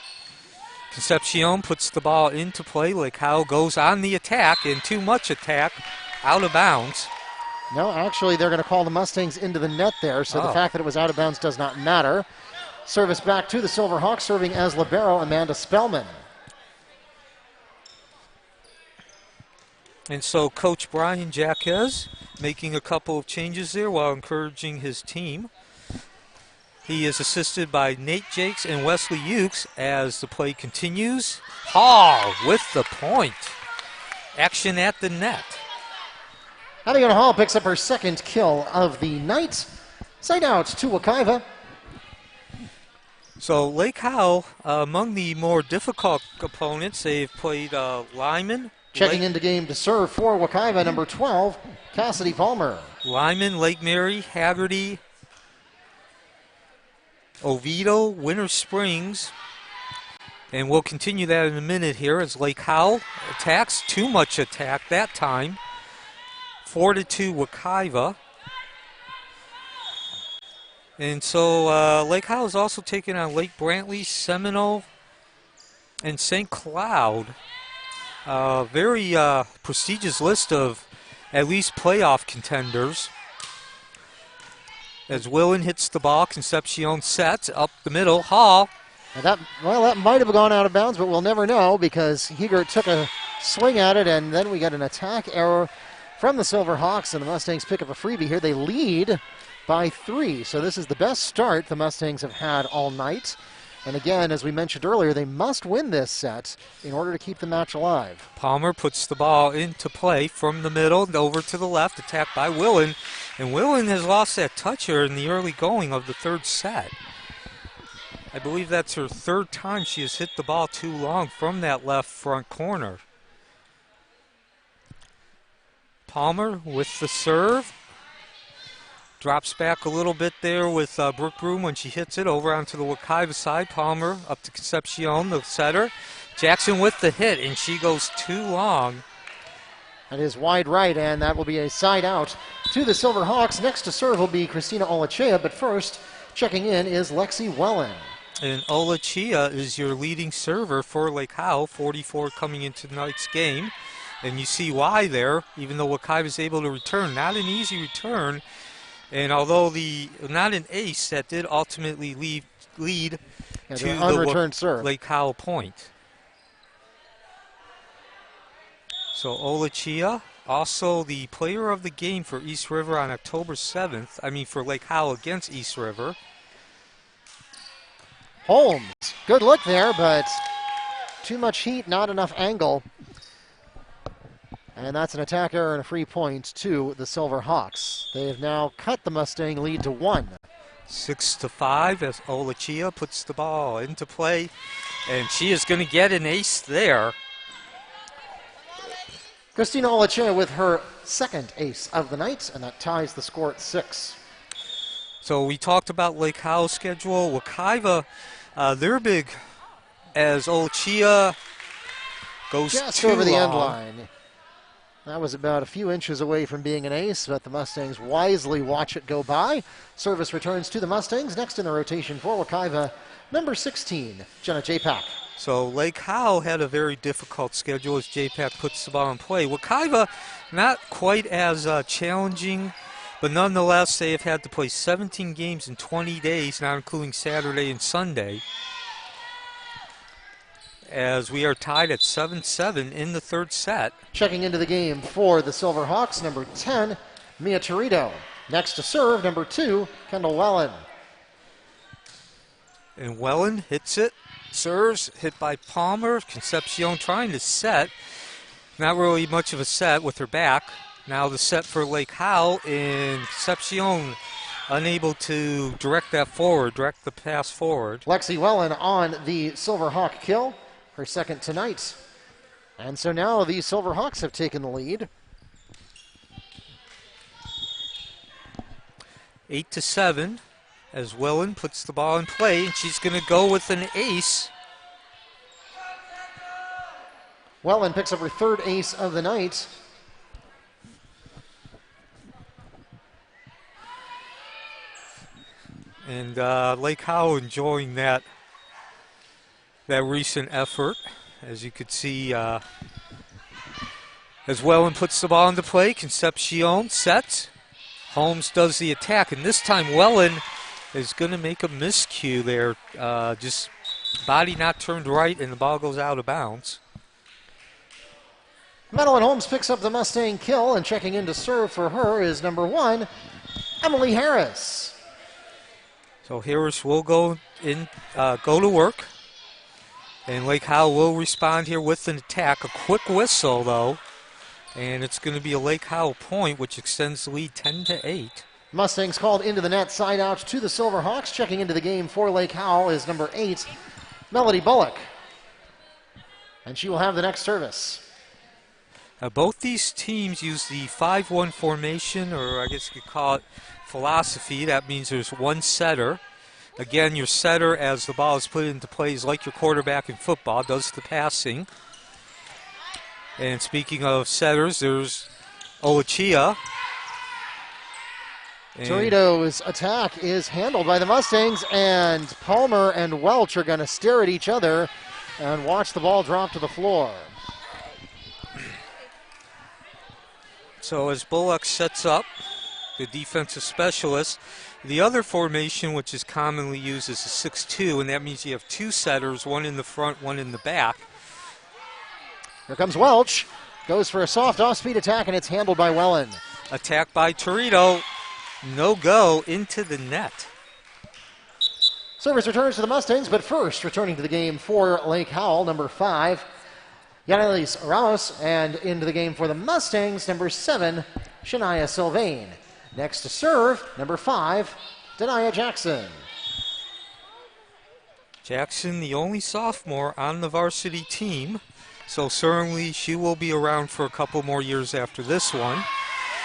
Concepcion puts the ball into play. Lake Howell goes on the attack, and too much attack, out of bounds. No, actually, they're going to call the Mustangs into the net there, so the fact that it was out of bounds does not matter. Service back to the Silverhawks, serving as libero, Amanda Spellman. And so Coach Brian Jaquez making a couple of changes there while encouraging his team. He is assisted by Nate Jakes and Wesley Ukes as the play continues. Hall with the point. Action at the net. Abigail Hall picks up her second kill of the night. Side out to Wekiva. So Lake Howell, among the more difficult opponents, they've played Lyman. Checking into game to serve for Wekiva, number 12, Cassidy Palmer. Lyman, Lake Mary, Hagerty, Oviedo, Winter Springs. And we'll continue that in a minute here as Lake Howell attacks. Too much attack that time. 4-2 Wekiva. And so Lake Howell is also taking on Lake Brantley, Seminole, and St. Cloud. Very prestigious list of at least playoff contenders. As Willen hits the ball, Concepcion sets up the middle. Hall. And that might have gone out of bounds, but we'll never know because Hegert took a swing at it, and then we got an attack error from the Silverhawks, and the Mustangs pick up a freebie here. They lead by 3, so this is the best start the Mustangs have had all night. And again, as we mentioned earlier, they must win this set in order to keep the match alive. Palmer puts the ball into play from the middle and over to the left, attacked by Willen. And Willen has lost that toucher in the early going of the third set. I believe that's her third time she has hit the ball too long from that left front corner. Palmer with the serve. Drops back a little bit there with Brooke Broom when she hits it over onto the Wekiva side. Palmer up to Concepcion, the setter. Jackson with the hit, and she goes too long. That is wide right, and that will be a side out to the Silverhawks. Next to serve will be Christina Olachea, but first, checking in is Lexi Wellen. And Olachea is your leading server for Lake Howell, 44 coming into tonight's game. And you see why there, even though Wekiva is able to return. Not an easy return. And although not an ace, that did ultimately lead to the unreturned serve. Lake Howell point. So Olachea, also the player of the game for East River on October 7th. I mean for Lake Howell against East River. Holmes, good look there, but too much heat, not enough angle. And that's an attack error and a free point to the Silverhawks. They have now cut the Mustang lead to 1. 6-5 as Olachea puts the ball into play. And she is going to get an ace there. Christina Olachea with her second ace of the night, and that ties the score at 6. So we talked about Lake Howell's schedule. Wekiva, they're big as Olachea goes just too over the long. end line. That was about a few inches away from being an ace, but the Mustangs wisely watch it go by. Service returns to the Mustangs. Next in the rotation for Wekiva, number 16, Jenna Japak. So Lake Howell had a very difficult schedule as Japak puts the ball in play. Wekiva, not quite as challenging, but nonetheless, they have had to play 17 games in 20 days, not including Saturday and Sunday. As we are tied at 7-7 in the third set. Checking into the game for the Silverhawks, number 10, Mia Torito. Next to serve, number 2, Kendall Wellen. And Wellen hits it, serves, hit by Palmer. Concepcion trying to set. Not really much of a set with her back. Now the set for Lake Howell, and Concepcion unable to direct the pass forward. Lexi Wellen on the Silverhawk kill. Her second tonight. And so now the Silverhawks have taken the lead. 8-7 as Wellen puts the ball in play, and she's going to go with an ace. Wellen picks up her third ace of the night. And Lake Howell enjoying that recent effort. As you could see, as Wellen puts the ball into play, Concepcion sets. Holmes does the attack, and this time Wellen is going to make a miscue there. Just body not turned right, and the ball goes out of bounds. Madeline Holmes picks up the Mustang kill, and checking in to serve for her is number 1, Emily Harris. So Harris will go to work. And Lake Howell will respond here with an attack. A quick whistle, though. And it's going to be a Lake Howell point, which extends the lead 10-8. Mustangs called into the net, side out to the Silverhawks. Checking into the game for Lake Howell is number 8, Melody Bullock. And she will have the next service. Both these teams use the 5-1 formation, or I guess you could call it philosophy. That means there's one setter. Again, your setter, as the ball is put into play, is like your quarterback in football, does the passing. And speaking of setters, there's Olachea. Torito's attack is handled by the Mustangs, and Palmer and Welch are going to stare at each other and watch the ball drop to the floor. So as Bullock sets up, the defensive specialist, The other formation, which is commonly used, is a 6-2, and that means you have two setters, one in the front, one in the back. Here comes Welch. Goes for a soft off-speed attack, and it's handled by Wellen. Attack by Torito. No go into the net. Service returns to the Mustangs, but first returning to the game for Lake Howell, number 5, Yanelis Ramos, and into the game for the Mustangs, number 7, Shania Sylvain. Next to serve, number 5, Denia Jackson. Jackson, the only sophomore on the varsity team, so certainly she will be around for a couple more years after this one.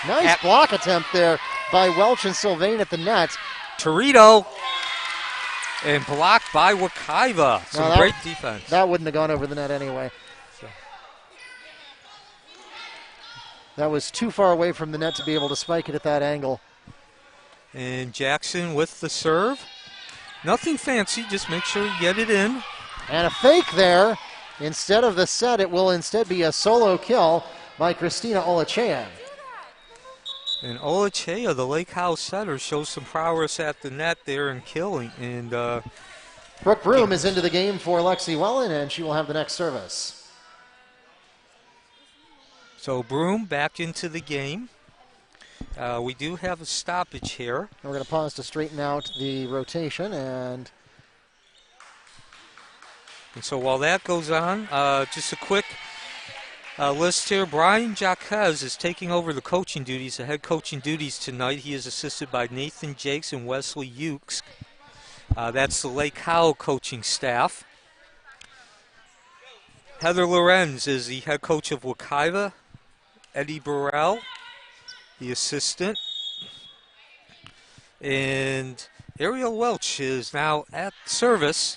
Nice block attempt there by Welch and Sylvain at the net. Torito, and blocked by Wekiva. Some great defense. That wouldn't have gone over the net anyway. That was too far away from the net to be able to spike it at that angle. And Jackson with the serve. Nothing fancy, just make sure you get it in. And a fake there. Instead of the set, it will instead be a solo kill by Christina Olachea. And Olachea, the Lake House setter, shows some prowess at the net there in killing. And Brooke Broom is into the game for Lexi Wellen, and she will have the next service. So Broom back into the game. We do have a stoppage here. And we're going to pause to straighten out the rotation. And so while that goes on, just a quick list here. Brian Jaquez is taking over the coaching duties, the head coaching duties tonight. He is assisted by Nathan Jakes and Wesley Ukes. That's the Lake Howell coaching staff. Heather Lorenz is the head coach of Wekiva. Eddie Burrell, the assistant. And Ariel Welch is now at service.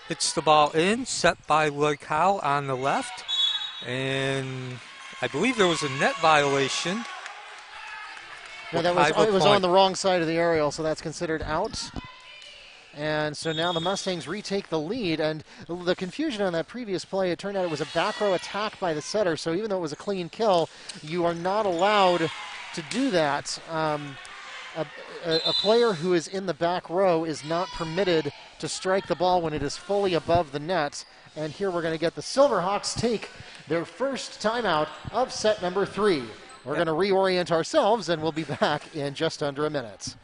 Hits the ball in, set by Lake Howell on the left. And I believe there was a net violation. No, it was on the wrong side of the aerial, so that's considered out. And so now the Mustangs retake the lead, and the confusion on that previous play, it turned out it was a back row attack by the setter, so even though it was a clean kill, you are not allowed to do that. A player who is in the back row is not permitted to strike the ball when it is fully above the net. And here we're going to get the Silverhawks take their first timeout of set number 3. We're going to reorient ourselves, and we'll be back in just under a minute.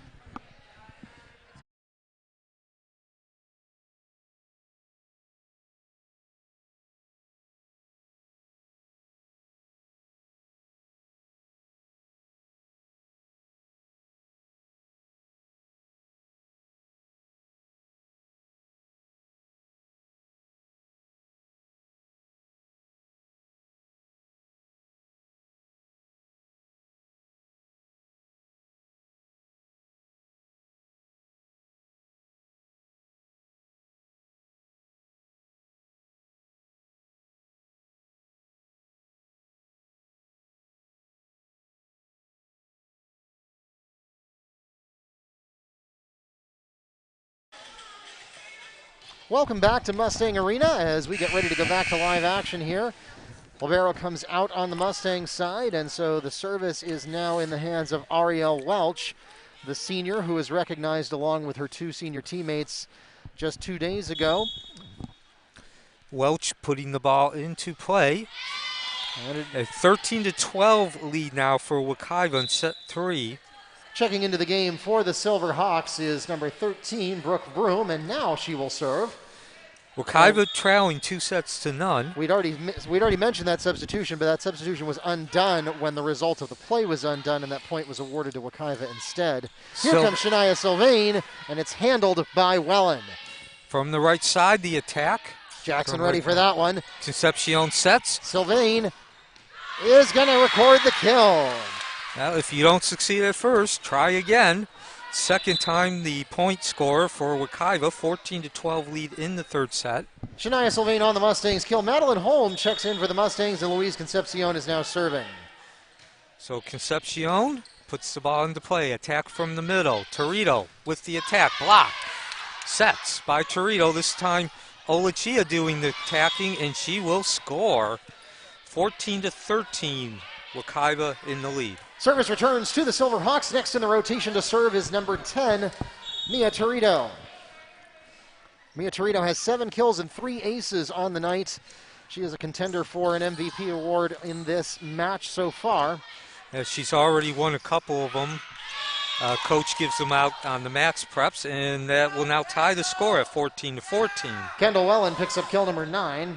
Welcome back to Mustang Arena as we get ready to go back to live action here. Libero comes out on the Mustang side, and so the service is now in the hands of Ariel Welch, the senior who was recognized along with her 2 senior teammates just 2 days ago. Welch putting the ball into play. A 13-12 lead now for Wekiva in set 3. Checking into the game for the Silverhawks is number 13, Brooke Broom, and now she will serve. Wekiva trailing 2-0. We'd already mentioned that substitution, but that substitution was undone when the result of the play was undone, and that point was awarded to Wekiva instead. Here comes Shania Sylvain, and it's handled by Wellen. From the right side, the attack. Jackson ready for that one. Concepcion sets. Sylvain is going to record the kill. Now, if you don't succeed at first, try again. Second time the point score for Wekiva, 14-12 lead in the third set. Shania Sylvain on the Mustangs kill. Madeline Holm checks in for the Mustangs, and Louise Concepcion is now serving. So Concepcion puts the ball into play. Attack from the middle. Torito with the attack. Block. Sets by Torito. This time Olachea doing the attacking, and she will score. 14-13. Wekiva in the lead. Service returns to the Silverhawks. Next in the rotation to serve is number 10, Mia Torito. Mia Torito has 7 kills and 3 aces on the night. She is a contender for an MVP award in this match so far. She's already won a couple of them. Coach gives them out on the max preps, and that will now tie the score at 14-14. Kendall Wellen picks up kill number 9.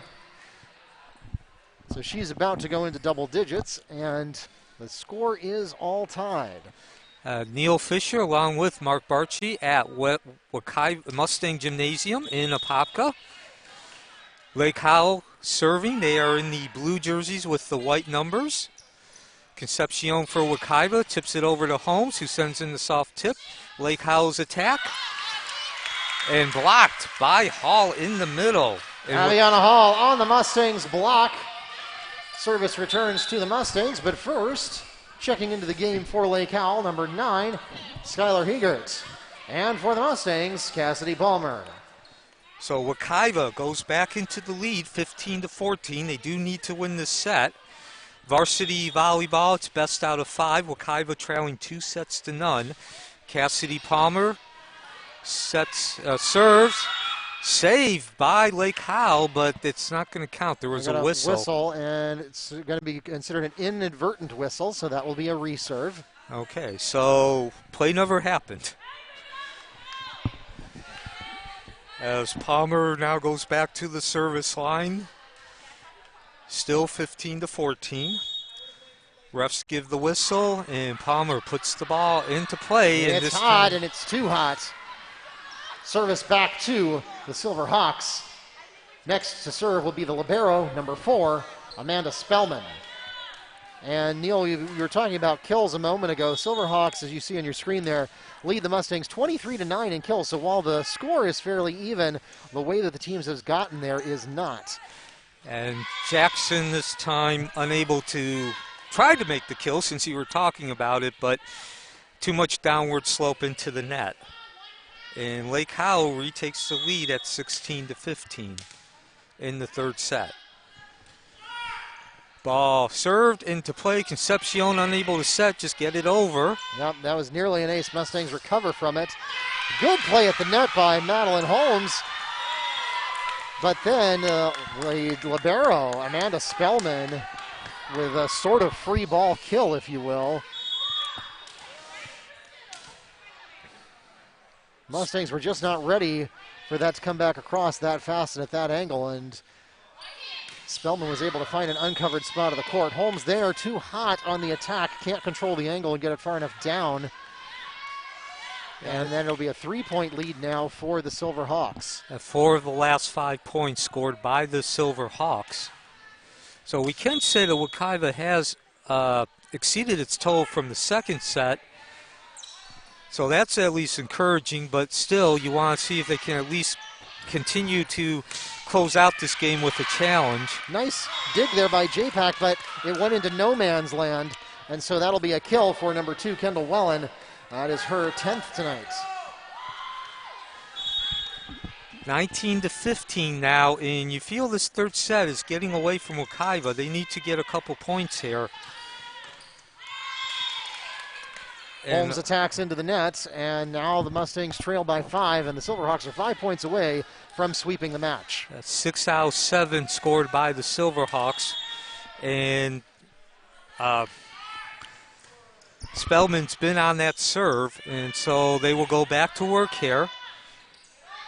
So she's about to go into double digits, and the score is all tied. Neil Fisher along with Mark Barchi at Wekiva Mustang Gymnasium in Apopka. Lake Howell serving. They are in the blue jerseys with the white numbers. Concepcion for Wekiva tips it over to Holmes, who sends in the soft tip. Lake Howell's attack. And blocked by Hall in the middle. Aviana Hall on the Mustangs block. Service returns to the Mustangs, but first, checking into the game for Lake Howell, number 9, Skylar Hegert. And for the Mustangs, Cassidy Palmer. So Wekiva goes back into the lead, 15-14. They do need to win this set. Varsity volleyball, it's best out of 5. Wekiva trailing 2-0. Cassidy Palmer serves. Saved by Lake Howell, but it's not going to count. There was a whistle. And it's going to be considered an inadvertent whistle, so that will be a reserve. Okay, so play never happened. As Palmer now goes back to the service line. Still 15-14. Refs give the whistle, and Palmer puts the ball into play. And it's hot, and it's too hot. Service back to the Silverhawks. Next to serve will be the libero, number 4, Amanda Spellman. And Neil, you were talking about kills a moment ago. Silverhawks, as you see on your screen there, lead the Mustangs 23-9 in kills. So while the score is fairly even, the way that the teams have gotten there is not. And Jackson this time unable to try to make the kill since you were talking about it, but too much downward slope into the net. And Lake Howell retakes the lead at 16-15 in the third set. Ball served into play. Concepcion unable to set, just get it over. Yep, that was nearly an ace. Mustangs recover from it. Good play at the net by Madeline Holmes. But then the libero, Amanda Spellman, with a sort of free ball kill, if you will. Mustangs were just not ready for that to come back across that fast and at that angle, and Spellman was able to find an uncovered spot of the court. Holmes there, too hot on the attack, can't control the angle and get it far enough down. And then it'll be a 3-point lead now for the Silverhawks. 4 of the last 5 points scored by the Silverhawks. So we can say that Wekiva has exceeded its total from the second set. So that's at least encouraging, but still you want to see if they can at least continue to close out this game with a challenge. Nice dig there by J-Pack, but it went into no man's land, and so that'll be a kill for number 2, Kendall Wellen. That is her 10th tonight. 19-15 now, and you feel this third set is getting away from Wekiva. They need to get a couple points here. Holmes attacks into the net, and now the Mustangs trail by 5, and the Silverhawks are 5 points away from sweeping the match. 6 out of 7 scored by the Silverhawks, and Spellman's been on that serve, and so they will go back to work here.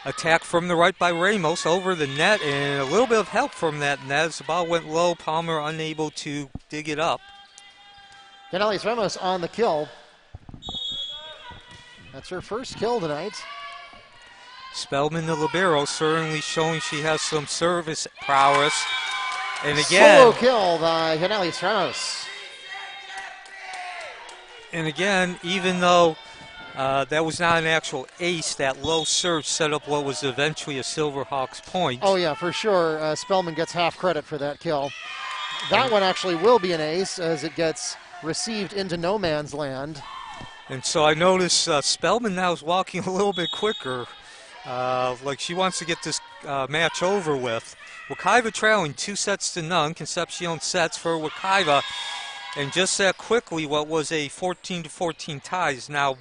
Attack from the right by Ramos over the net, and a little bit of help from that net as the ball went low. Palmer unable to dig it up. Canales Ramos on the kill. That's her first kill tonight. Spellman, the libero, certainly showing she has some service prowess. And again, solo kill by Canales Ramos. And again, even though that was not an actual ace, that low serve set up what was eventually a Silverhawks point. Oh yeah, for sure. Spellman gets half credit for that kill. That one actually will be an ace as it gets received into no man's land. And so I notice Spellman now is walking a little bit quicker, like she wants to get this match over with. Wekiva trailing 2-0. Concepcion sets for Wekiva. And just that quickly, what was a 14-14 tie is now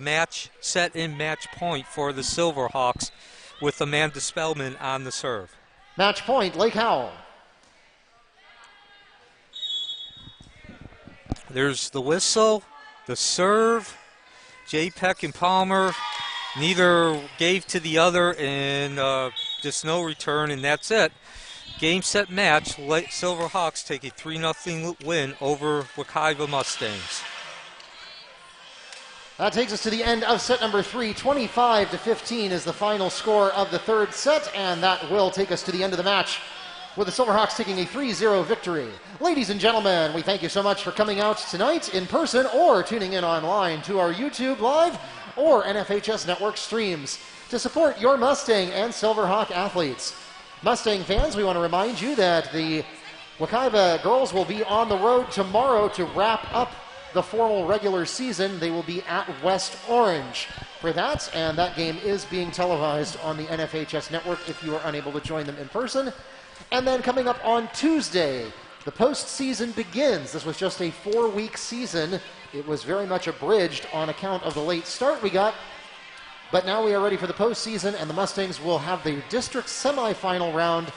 set and match point for the Silverhawks with Amanda Spellman on the serve. Match point, Lake Howell. There's the whistle, the serve. J. Peck and Palmer, neither gave to the other, and just no return, and that's it. Game, set, match. Silverhawks take a 3-0 win over Wekiva Mustangs. That takes us to the end of set number 3. 25-15 is the final score of the third set, and that will take us to the end of the match with the Silverhawks taking a 3-0 victory. Ladies and gentlemen, we thank you so much for coming out tonight in person or tuning in online to our YouTube Live or NFHS Network streams to support your Mustang and Silverhawk athletes. Mustang fans, we want to remind you that the Wekiva girls will be on the road tomorrow to wrap up the formal regular season. They will be at West Orange for that, and that game is being televised on the NFHS Network if you are unable to join them in person. And then coming up on Tuesday, the postseason begins. This was just a 4-week season. It was very much abridged on account of the late start we got. But now we are ready for the postseason, and the Mustangs will have the district semifinal round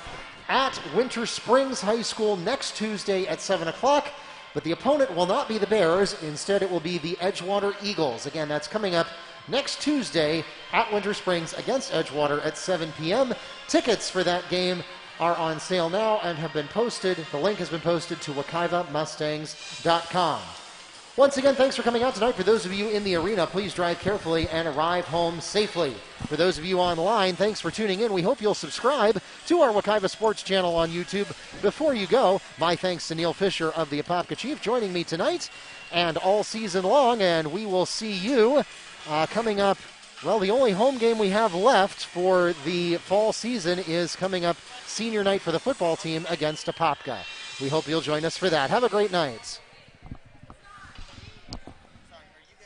at Winter Springs High School next Tuesday at 7 o'clock. But the opponent will not be the Bears. Instead, it will be the Edgewater Eagles. Again, that's coming up next Tuesday at Winter Springs against Edgewater at 7 p.m. Tickets for that game are on sale now and have been posted. The link has been posted to WekivaMustangs.com. Once again, thanks for coming out tonight. For those of you in the arena, please drive carefully and arrive home safely. For those of you online, thanks for tuning in. We hope you'll subscribe to our Wekiva Sports channel on YouTube. Before you go, my thanks to Neil Fisher of the Apopka Chief joining me tonight and all season long, and we will see you coming up. Well, the only home game we have left for the fall season is coming up senior night for the football team against Apopka. We hope you'll join us for that. Have a great night.